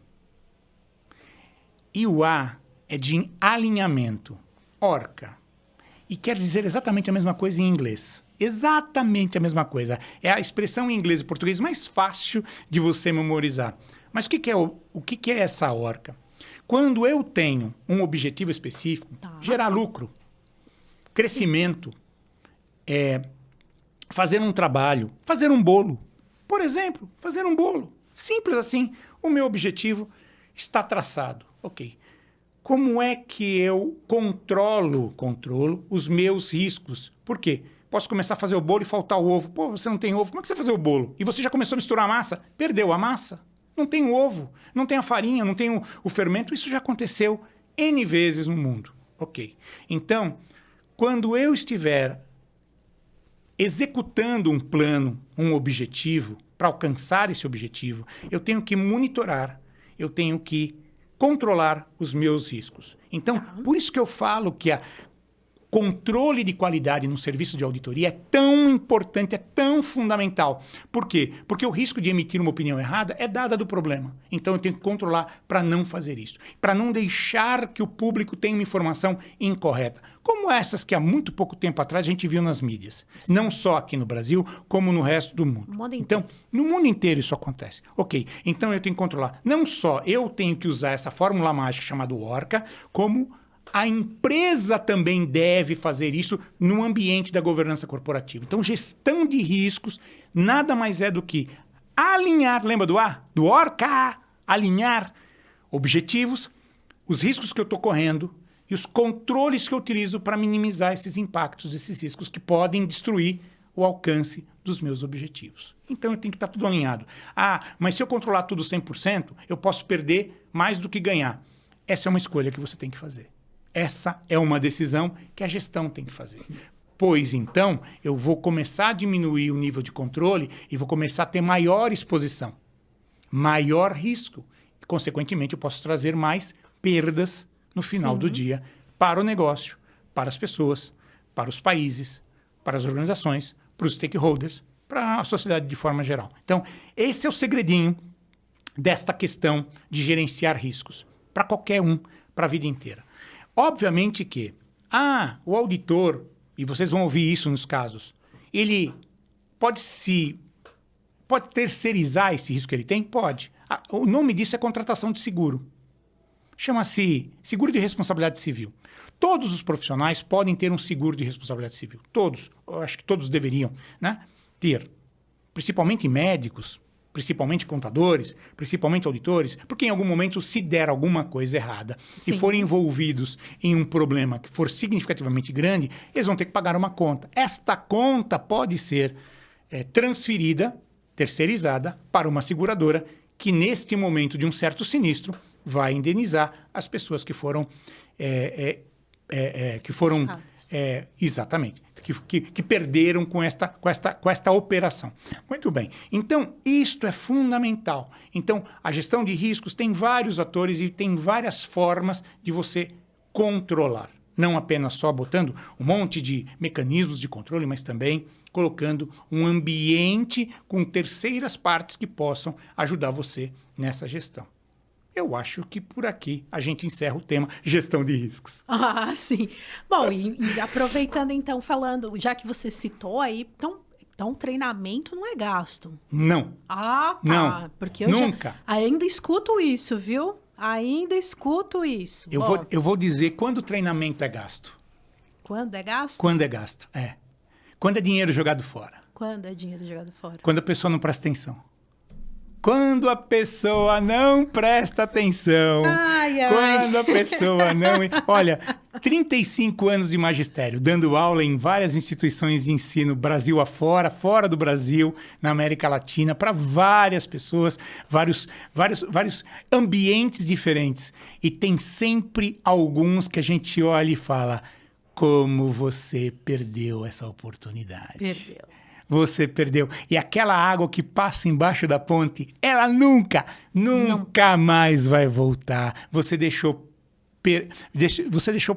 S1: E o A é de alinhamento. Orca. E quer dizer exatamente a mesma coisa em inglês. Exatamente a mesma coisa. É a expressão em inglês e português mais fácil de você memorizar. Mas o que é essa orca? Quando eu tenho um objetivo específico, gerar lucro, crescimento, fazer um trabalho, fazer um bolo. Por exemplo, fazer um bolo. Simples assim. O meu objetivo está traçado. Ok. Como é que eu controlo os meus riscos? Por quê? Posso começar a fazer o bolo e faltar o ovo. Pô, você não tem ovo, como é que você vai fazer o bolo? E você já começou a misturar a massa? Perdeu a massa? Não tem o ovo, não tem a farinha, não tem o fermento. Isso já aconteceu N vezes no mundo. Ok. Então, quando eu estiver executando um plano, um objetivo, para alcançar esse objetivo, eu tenho que monitorar, eu tenho que controlar os meus riscos. Então, por isso que eu falo que a controle de qualidade no serviço de auditoria é tão importante, é tão fundamental. Por quê? Porque o risco de emitir uma opinião errada é dada do problema. Então, eu tenho que controlar para não fazer isso. Para não deixar que o público tenha uma informação incorreta. Como essas que há muito pouco tempo atrás a gente viu nas mídias. Sim. Não só aqui no Brasil, como no resto do mundo. Então, no mundo inteiro isso acontece. Ok, então eu tenho que controlar. Não só eu tenho que usar essa fórmula mágica chamada ORCA, como a empresa também deve fazer isso no ambiente da governança corporativa. Então, gestão de riscos nada mais é do que alinhar, lembra do A? Do ORCA, alinhar objetivos, os riscos que eu estou correndo e os controles que eu utilizo para minimizar esses impactos, esses riscos que podem destruir o alcance dos meus objetivos. Então, eu tenho que estar tudo alinhado. Ah, mas se eu controlar tudo 100%, eu posso perder mais do que ganhar. Essa é uma escolha que você tem que fazer. Essa é uma decisão que a gestão tem que fazer. Pois, então, eu vou começar a diminuir o nível de controle e vou começar a ter maior exposição, maior risco. E, consequentemente, eu posso trazer mais perdas no final do dia para o negócio, para as pessoas, para os países, para as organizações, para os stakeholders, para a sociedade de forma geral. Então, esse é o segredinho desta questão de gerenciar riscos para qualquer um, para a vida inteira. Obviamente que, o auditor, e vocês vão ouvir isso nos casos, ele pode terceirizar esse risco que ele tem? Pode. O nome disso é contratação de seguro. Chama-se seguro de responsabilidade civil. Todos os profissionais podem ter um seguro de responsabilidade civil. Todos. Eu acho que todos deveriam, né, ter. Principalmente médicos, principalmente contadores, principalmente auditores, porque em algum momento se der alguma coisa errada e forem envolvidos em um problema que for significativamente grande, eles vão ter que pagar uma conta. Esta conta pode ser transferida, terceirizada, para uma seguradora que, neste momento de um certo sinistro, vai indenizar as pessoas que foram... exatamente, que perderam com esta operação. Muito bem. Então, isto é fundamental. Então, a gestão de riscos tem vários atores e tem várias formas de você controlar. Não apenas só botando um monte de mecanismos de controle, mas também colocando um ambiente com terceiras partes que possam ajudar você nessa gestão. Eu acho que por aqui a gente encerra o tema gestão de riscos.
S2: Ah, sim. Bom, e aproveitando então, falando, já que você citou aí, então treinamento não é gasto.
S1: Não.
S2: Ah, tá.
S1: Não.
S2: Porque eu
S1: nunca.
S2: Ainda escuto isso, viu? Ainda escuto isso.
S1: Eu vou dizer quando o treinamento é gasto.
S2: Quando é gasto?
S1: Quando é gasto, Quando é dinheiro jogado fora.
S2: Quando é dinheiro jogado fora?
S1: Quando a pessoa não presta atenção. Quando a pessoa não presta atenção. Quando a pessoa não... Olha, 35 anos de magistério, dando aula em várias instituições de ensino, Brasil afora, fora do Brasil, na América Latina, para várias pessoas, vários ambientes diferentes. E tem sempre alguns que a gente olha e fala, como você perdeu essa oportunidade.
S2: Perdeu.
S1: Você perdeu. E aquela água que passa embaixo da ponte, ela nunca mais vai voltar. Você deixou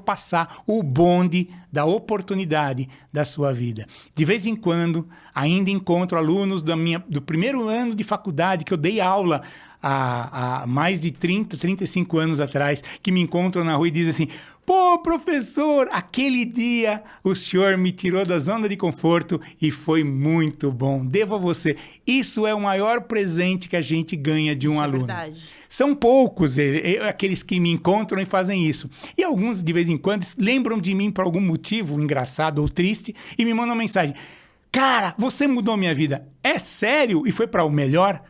S1: passar o bonde da oportunidade da sua vida. De vez em quando, ainda encontro alunos do primeiro ano de faculdade que eu dei aula há mais de 35 anos atrás, que me encontram na rua e dizem assim, pô, professor, aquele dia o senhor me tirou da zona de conforto e foi muito bom. Devo a você. Isso é o maior presente que a gente ganha de um aluno. É verdade. São poucos aqueles que me encontram e fazem isso. E alguns, de vez em quando, lembram de mim por algum motivo engraçado ou triste e me mandam mensagem. Cara, você mudou minha vida. É sério? E foi para o melhor?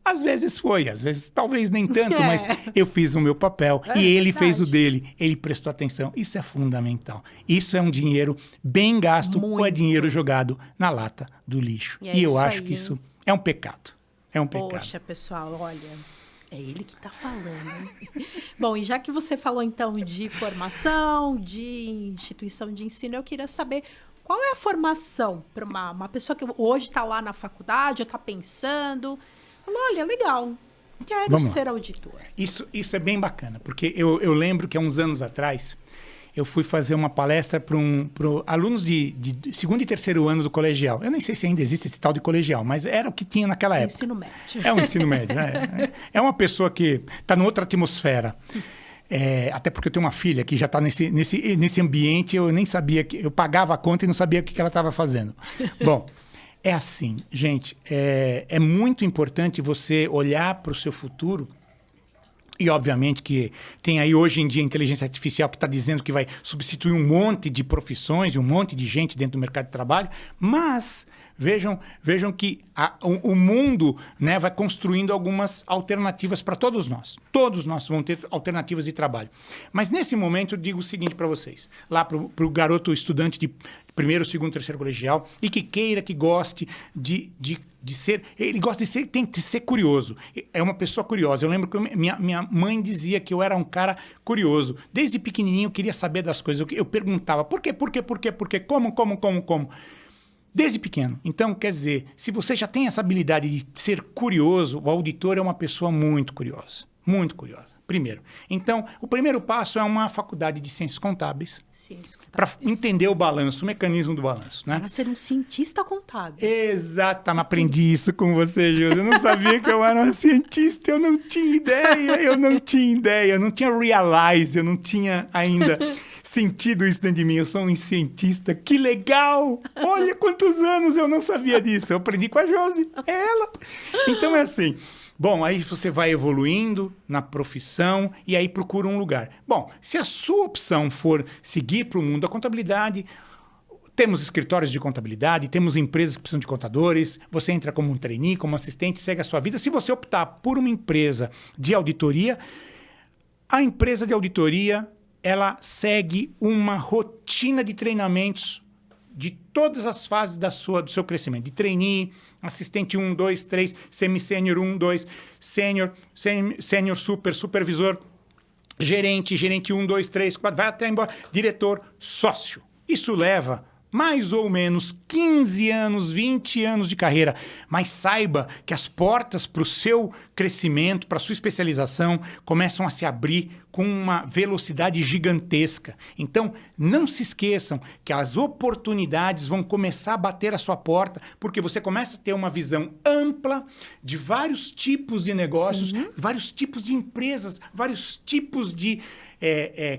S1: Às vezes foi, às vezes talvez nem tanto, mas eu fiz o meu papel e ele fez o dele. Ele prestou atenção. Isso é fundamental. Isso é um dinheiro bem gasto ou é dinheiro jogado na lata do lixo. E eu acho que isso é um pecado. É um pecado.
S2: Poxa, pessoal, olha, é ele que está falando. Bom, e já que você falou então de formação, de instituição de ensino, eu queria saber qual é a formação para uma pessoa que hoje está lá na faculdade, ou está pensando... Olha, legal, quero ser auditor.
S1: Isso é bem bacana, porque eu lembro que há uns anos atrás, eu fui fazer uma palestra para alunos de segundo e terceiro ano do colegial. Eu nem sei se ainda existe esse tal de colegial, mas era o que tinha naquela época.
S2: Ensino médio.
S1: É um ensino médio, né? É uma pessoa que está em outra atmosfera. Até porque eu tenho uma filha que já está nesse ambiente, eu nem sabia, eu pagava a conta e não sabia o que ela estava fazendo. Bom... É assim, gente, é muito importante você olhar para o seu futuro e, obviamente, que tem aí hoje em dia a inteligência artificial que está dizendo que vai substituir um monte de profissões e um monte de gente dentro do mercado de trabalho, mas vejam que o mundo, né, vai construindo algumas alternativas para todos nós. Todos nós vamos ter alternativas de trabalho. Mas nesse momento eu digo o seguinte para vocês, lá para o garoto estudante de primeiro, segundo, terceiro colegial, e que queira, que goste de ser... Ele gosta de ser, tem que ser curioso. É uma pessoa curiosa. Eu lembro que minha mãe dizia que eu era um cara curioso. Desde pequenininho eu queria saber das coisas. Eu perguntava, por quê? Como? Desde pequeno. Então, quer dizer, se você já tem essa habilidade de ser curioso, o auditor é uma pessoa muito curiosa. Muito curiosa. Primeiro. Então, o primeiro passo é uma faculdade de ciências contábeis. Para entender o balanço, o mecanismo do balanço, né?
S2: Para ser um cientista contábil.
S1: Exato. Aprendi isso com você, Josi. Eu não sabia que eu era um cientista. Eu não tinha ideia. Eu não tinha realize. Eu não tinha ainda sentido isso dentro de mim. Eu sou um cientista. Que legal! Olha quantos anos eu não sabia disso. Eu aprendi com a Josi. É ela. Então, é assim... Bom, aí você vai evoluindo na profissão e aí procura um lugar. Bom, se a sua opção for seguir para o mundo da contabilidade, temos escritórios de contabilidade, temos empresas que precisam de contadores, você entra como um trainee, como assistente, segue a sua vida. Se você optar por uma empresa de auditoria, a empresa de auditoria, ela segue uma rotina de treinamentos de todas as fases do seu crescimento. De trainee, assistente 1, 2, 3, semi-sênior 1, 2, sênior, super, supervisor, gerente 1, 2, 3, 4, vai até embora, diretor, sócio. Isso leva mais ou menos 15 anos, 20 anos de carreira. Mas saiba que as portas para o seu crescimento, para a sua especialização, começam a se abrir com uma velocidade gigantesca. Então, não se esqueçam que as oportunidades vão começar a bater à sua porta, porque você começa a ter uma visão ampla de vários tipos de negócios, vários tipos de empresas, vários tipos de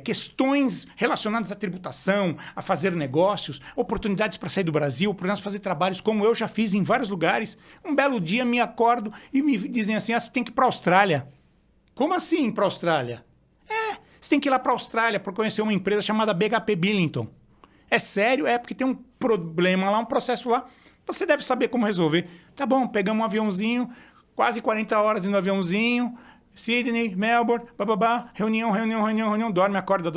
S1: questões relacionadas à tributação, a fazer negócios, oportunidades para sair do Brasil, oportunidades para fazer trabalhos como eu já fiz em vários lugares. Um belo dia me acordo e me dizem assim, você tem que ir para a Austrália. Como assim para a Austrália? Você tem que ir lá para a Austrália para conhecer uma empresa chamada BHP Billington. É sério? Porque tem um problema lá, um processo lá. Você deve saber como resolver. Tá bom, pegamos um aviãozinho, quase 40 horas no aviãozinho, Sydney, Melbourne, bababá, reunião, dorme, acorda,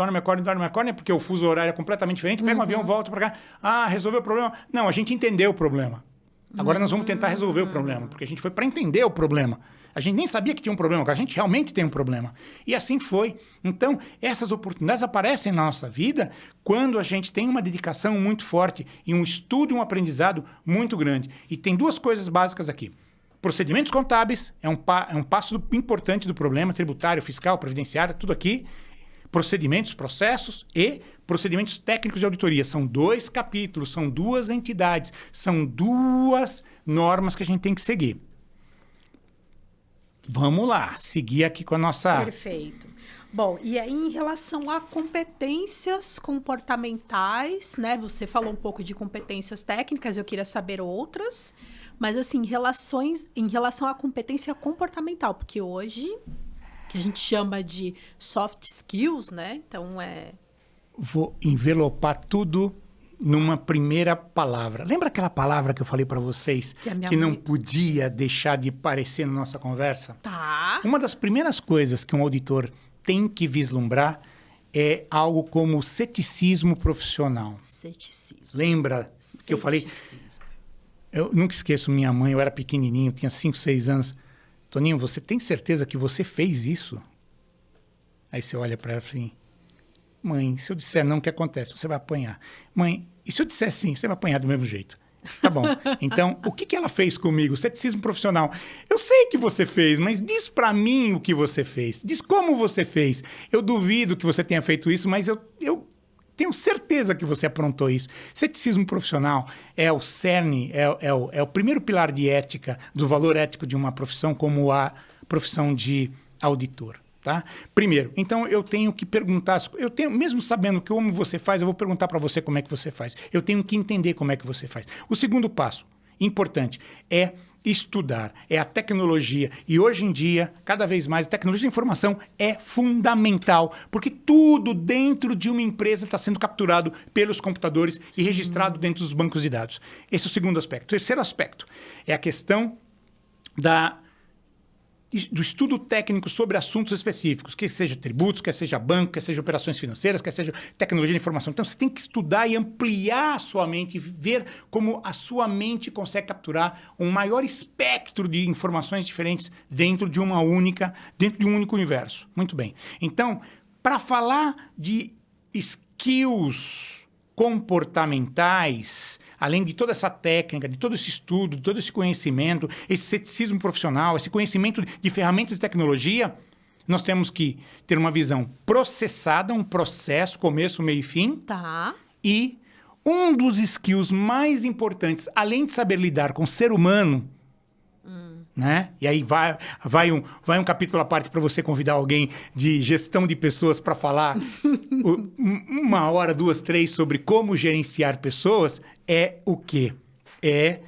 S1: porque o fuso horário é completamente diferente, pega um avião, volta para cá. Resolveu o problema? Não, a gente entendeu o problema. Agora nós vamos tentar resolver o problema, porque a gente foi para entender o problema. A gente nem sabia que tinha um problema, que a gente realmente tem um problema. E assim foi. Então, essas oportunidades aparecem na nossa vida quando a gente tem uma dedicação muito forte e um estudo e um aprendizado muito grande. E tem duas coisas básicas aqui. Procedimentos contábeis é um passo importante do problema, tributário, fiscal, previdenciário, tudo aqui. Procedimentos, processos e procedimentos técnicos de auditoria. São 2 capítulos, são 2 entidades, são 2 normas que a gente tem que seguir. Vamos lá, seguir aqui com a nossa...
S2: Perfeito. Bom, e aí em relação a competências comportamentais, né? Você falou um pouco de competências técnicas, eu queria saber outras, mas assim, em relação à competência comportamental, porque hoje, que a gente chama de soft skills, né? Então
S1: Vou envelopar tudo numa primeira palavra. Lembra aquela palavra que eu falei para vocês que não podia deixar de aparecer na nossa conversa?
S2: Tá.
S1: Uma das primeiras coisas que um auditor tem que vislumbrar é algo como ceticismo profissional.
S2: Ceticismo.
S1: Lembra que eu falei? Eu nunca esqueço minha mãe, eu era pequenininho, tinha 5, 6 anos. Toninho, você tem certeza que você fez isso? Aí você olha para ela e fala assim, mãe, se eu disser não, o que acontece? Você vai apanhar. Mãe, e se eu disser sim, você vai apanhar do mesmo jeito. Tá bom. Então, o que ela fez comigo? Ceticismo profissional. Eu sei que você fez, mas diz pra mim o que você fez. Diz como você fez. Eu duvido que você tenha feito isso, mas eu tenho certeza que você aprontou isso. Ceticismo profissional é o cerne, é o primeiro pilar de ética, do valor ético de uma profissão, como a profissão de auditor. Tá? Primeiro, então eu tenho que perguntar, mesmo sabendo como você faz, eu vou perguntar para você como é que você faz. Eu tenho que entender como é que você faz. O segundo passo, importante, é estudar, é a tecnologia. E hoje em dia, cada vez mais, a tecnologia de informação é fundamental, porque tudo dentro de uma empresa está sendo capturado pelos computadores e registrado dentro dos bancos de dados. Esse é o segundo aspecto. O terceiro aspecto é a questão do estudo técnico sobre assuntos específicos, quer seja tributos, quer seja banco, quer seja operações financeiras, quer seja tecnologia de informação. Então, você tem que estudar e ampliar a sua mente, ver como a sua mente consegue capturar um maior espectro de informações diferentes dentro de um único universo. Muito bem. Então, para falar de skills comportamentais, além de toda essa técnica, de todo esse estudo, de todo esse conhecimento, esse ceticismo profissional, esse conhecimento de ferramentas de tecnologia, nós temos que ter uma visão processada, um processo, começo, meio e fim.
S2: Tá.
S1: E um dos skills mais importantes, além de saber lidar com o ser humano, né? E aí vai um capítulo à parte para você convidar alguém de gestão de pessoas para falar 1 hora, 2, 3 sobre como gerenciar pessoas, é o quê? É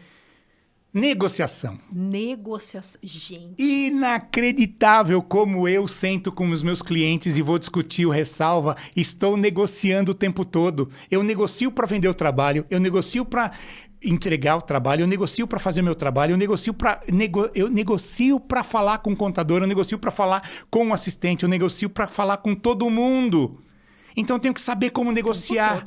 S1: negociação.
S2: Negociação. Gente.
S1: Inacreditável como eu sento com os meus clientes e vou discutir o ressalva. Estou negociando o tempo todo. Eu negocio para vender o trabalho, eu negocio para entregar o trabalho, eu negocio para fazer meu trabalho, eu negocio para falar com o contador, eu negocio para falar com o assistente, eu negocio para falar com todo mundo. Então eu tenho que saber como negociar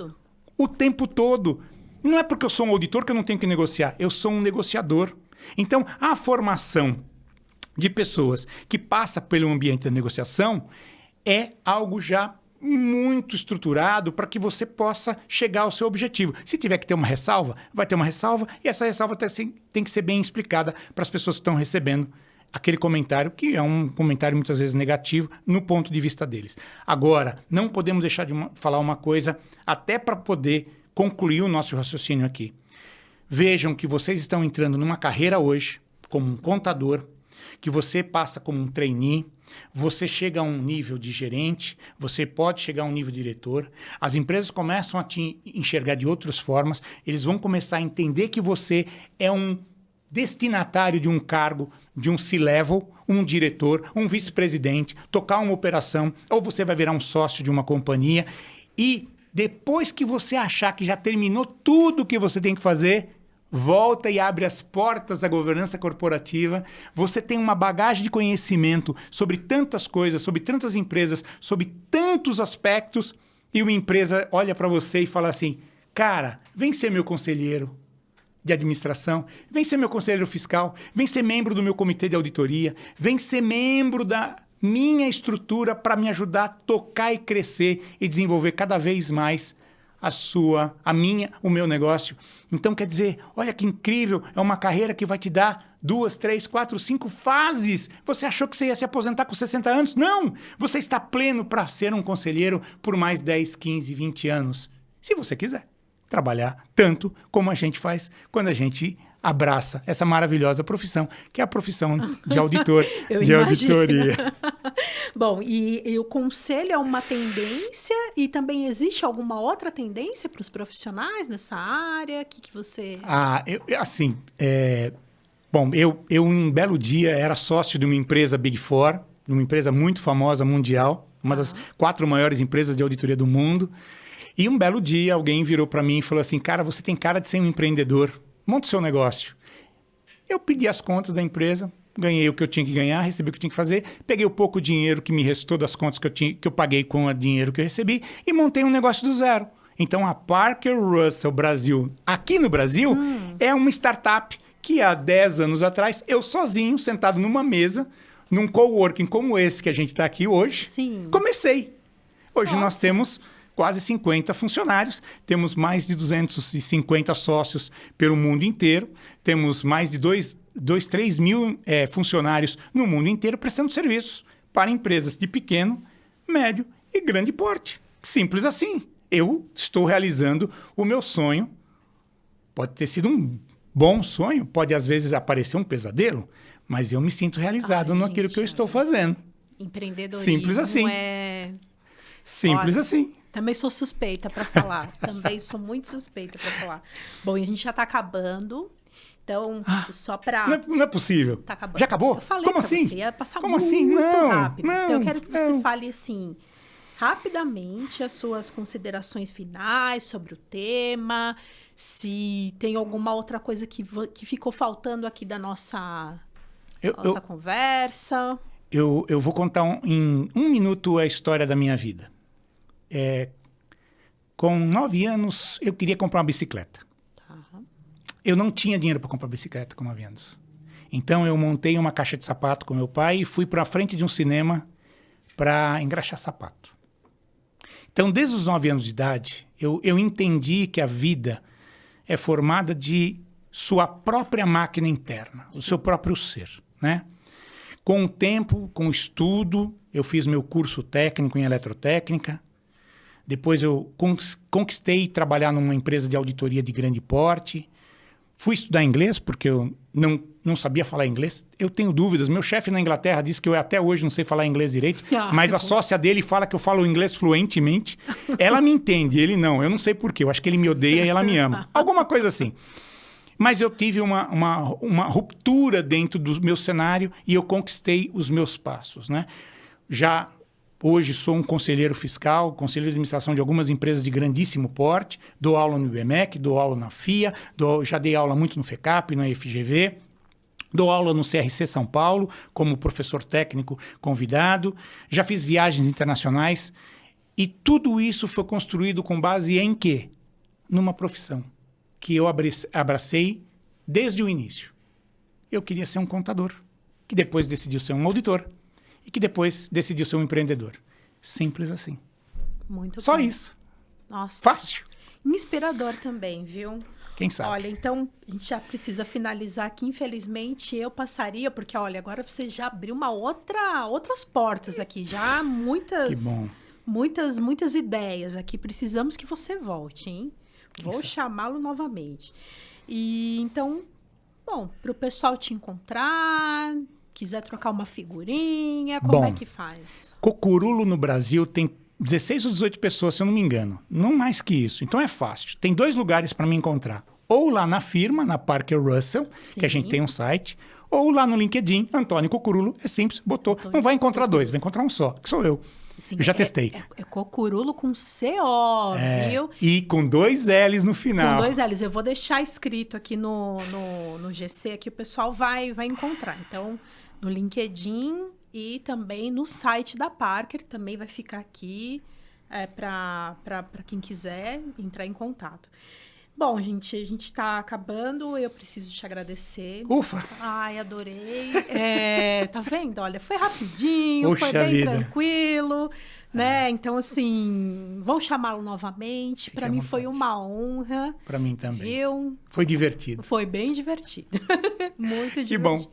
S1: o tempo todo. Não é porque eu sou um auditor que eu não tenho que negociar, eu sou um negociador. Então a formação de pessoas que passa pelo ambiente da negociação é algo já muito estruturado para que você possa chegar ao seu objetivo. Se tiver que ter uma ressalva, vai ter uma ressalva e essa ressalva tem que ser bem explicada para as pessoas que estão recebendo aquele comentário, que é um comentário muitas vezes negativo no ponto de vista deles. Agora, não podemos deixar de falar uma coisa, até para poder concluir o nosso raciocínio aqui. Vejam que vocês estão entrando numa carreira hoje, como um contador, que você passa como um trainee, você chega a um nível de gerente, você pode chegar a um nível de diretor, as empresas começam a te enxergar de outras formas, eles vão começar a entender que você é um destinatário de um cargo, de um C-level, um diretor, um vice-presidente, tocar uma operação, ou você vai virar um sócio de uma companhia e depois que você achar que já terminou tudo o que você tem que fazer, volta e abre as portas da governança corporativa. Você tem uma bagagem de conhecimento sobre tantas coisas, sobre tantas empresas, sobre tantos aspectos, e uma empresa olha para você e fala assim, cara, vem ser meu conselheiro de administração, vem ser meu conselheiro fiscal, vem ser membro do meu comitê de auditoria, vem ser membro da minha estrutura para me ajudar a tocar e crescer e desenvolver cada vez mais o meu negócio. Então, quer dizer, olha que incrível, é uma carreira que vai te dar 2, 3, 4, 5 fases. Você achou que você ia se aposentar com 60 anos? Não! Você está pleno para ser um conselheiro por mais 10, 15, 20 anos. Se você quiser trabalhar tanto como a gente faz quando a gente abraça essa maravilhosa profissão, que é a profissão de auditor, de auditoria.
S2: Bom, e o conselho é uma tendência e também existe alguma outra tendência para os profissionais nessa área? O que você...
S1: Bom, eu um belo dia era sócio de uma empresa Big Four, de uma empresa muito famosa mundial, uma das 4 maiores empresas de auditoria do mundo. E um belo dia, alguém virou para mim e falou assim, cara, você tem cara de ser um empreendedor, monta o seu negócio. Eu pedi as contas da empresa, ganhei o que eu tinha que ganhar, recebi o que eu tinha que fazer, peguei o pouco dinheiro que me restou das contas que eu paguei com o dinheiro que eu recebi e montei um negócio do zero. Então, a Parker Russell Brasil, aqui no Brasil, é uma startup que há 10 anos atrás, eu sozinho, sentado numa mesa, num coworking como esse que a gente está aqui hoje, comecei. Hoje nós temos quase 50 funcionários, temos mais de 250 sócios pelo mundo inteiro, temos mais de 3 mil funcionários no mundo inteiro prestando serviços para empresas de pequeno, médio e grande porte. Simples assim. Eu estou realizando o meu sonho. Pode ter sido um bom sonho, pode às vezes aparecer um pesadelo, mas eu me sinto realizado naquilo que eu estou fazendo.
S2: Empreendedorismo
S1: Simples assim. Simples assim.
S2: Também sou suspeita para falar. Também sou muito suspeita para falar. Bom, e a gente já está acabando. Então, só para...
S1: Não é possível.
S2: Tá acabando.
S1: Já acabou?
S2: Eu falei
S1: Como
S2: pra
S1: assim?
S2: você, ia passar
S1: Como
S2: muito
S1: assim? Não,
S2: rápido.
S1: não,
S2: Então, eu quero que você
S1: não.
S2: fale, assim, rapidamente as suas considerações finais sobre o tema, se tem alguma outra coisa que ficou faltando aqui da nossa conversa.
S1: Eu vou contar em 1 minuto a história da minha vida. Com 9 anos, eu queria comprar uma bicicleta. Eu não tinha dinheiro para comprar bicicleta com 9 anos. Então, eu montei uma caixa de sapato com meu pai e fui para a frente de um cinema para engraxar sapato. Então, desde os 9 anos de idade, eu entendi que a vida é formada de sua própria máquina interna, o seu próprio ser, né? Com o tempo, com o estudo, eu fiz meu curso técnico em eletrotécnica. Depois eu conquistei trabalhar numa empresa de auditoria de grande porte. Fui estudar inglês, porque eu não sabia falar inglês. Eu tenho dúvidas. Meu chefe na Inglaterra disse que eu até hoje não sei falar inglês direito, mas a sócia dele fala que eu falo inglês fluentemente. Ela me entende, ele não. Eu não sei por quê. Eu acho que ele me odeia e ela me ama. Alguma coisa assim. Mas eu tive uma ruptura dentro do meu cenário e eu conquistei os meus passos, né? Já hoje sou um conselheiro fiscal, conselheiro de administração de algumas empresas de grandíssimo porte, dou aula no IBMEC, dou aula na FIA, já dei aula muito no FECAP, na FGV, dou aula no CRC São Paulo como professor técnico convidado, já fiz viagens internacionais e tudo isso foi construído com base em quê? Numa profissão que eu abracei desde o início. Eu queria ser um contador, que depois decidiu ser um auditor e que depois decidiu ser um empreendedor. Simples assim.
S2: Muito
S1: Só
S2: bom.
S1: isso.
S2: Nossa.
S1: Fácil.
S2: Inspirador também, viu?
S1: Quem sabe?
S2: Olha, então, a gente já precisa finalizar aqui. Infelizmente, eu passaria, porque, olha, agora você já abriu outras portas aqui. Já muitas...
S1: Que bom.
S2: Muitas ideias aqui. Precisamos que você volte, hein? Vou chamá-lo novamente. E, então, bom, para o pessoal te encontrar... Quiser trocar uma figurinha, como é que faz?
S1: Cocurulo no Brasil tem 16 ou 18 pessoas, se eu não me engano. Não mais que isso. Então é fácil. Tem 2 lugares para me encontrar. Ou lá na firma, na Parker Russell, que a gente tem um site. Ou lá no LinkedIn, Antônio Cocurulo. É simples, botou. Não vai encontrar 2, vai encontrar um só, que sou eu.
S2: Sim,
S1: eu já testei.
S2: É Cocurulo com CO, viu?
S1: E com 2 L's no final.
S2: Com 2 L's. Eu vou deixar escrito aqui no GC, que o pessoal vai encontrar. Então... no LinkedIn e também no site da Parker, também vai ficar aqui para quem quiser entrar em contato. Bom, gente, a gente está acabando, eu preciso te agradecer.
S1: Ufa!
S2: Ai, adorei. Tá vendo? Olha, foi rapidinho,
S1: Poxa
S2: foi bem
S1: vida.
S2: Tranquilo, né? Então, assim, vou chamá-lo novamente. Para mim foi uma honra.
S1: Para mim também.
S2: Viu?
S1: Foi divertido.
S2: Foi bem divertido. Muito divertido.
S1: Que bom.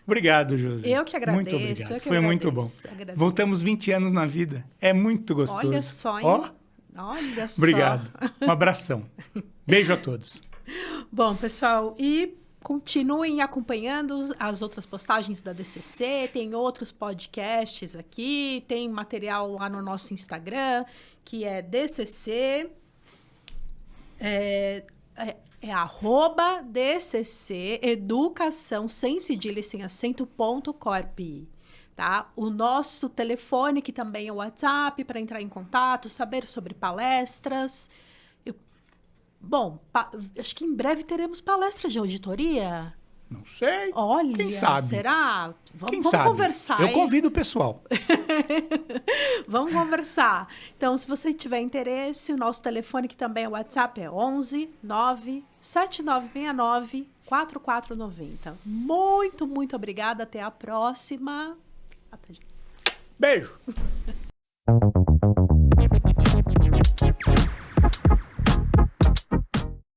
S1: Obrigado, Josi.
S2: Eu que agradeço.
S1: Muito obrigado.
S2: Foi
S1: agradeço. Muito bom.
S2: Agradeço.
S1: Voltamos 20 anos na vida. É muito gostoso.
S2: Olha só, hein?
S1: Ó.
S2: Olha só.
S1: Obrigado. Um abração. Beijo a todos.
S2: Bom, pessoal, e continuem acompanhando as outras postagens da DCC. Tem outros podcasts aqui. Tem material lá no nosso Instagram, que é DCC... É @DCC Educação sem cedilha e sem acento .corp. Tá? O nosso telefone, que também é o WhatsApp, para entrar em contato, saber sobre palestras. Bom, acho que em breve teremos palestras de auditoria.
S1: Não sei.
S2: Olha,
S1: quem sabe?
S2: Será?
S1: Quem
S2: Vamos
S1: sabe?
S2: conversar.
S1: Eu convido o pessoal.
S2: Vamos conversar. Então, se você tiver interesse, o nosso telefone, que também é o WhatsApp, é 11 9 7969 4490. Muito, muito obrigada. Até a próxima.
S1: Beijo.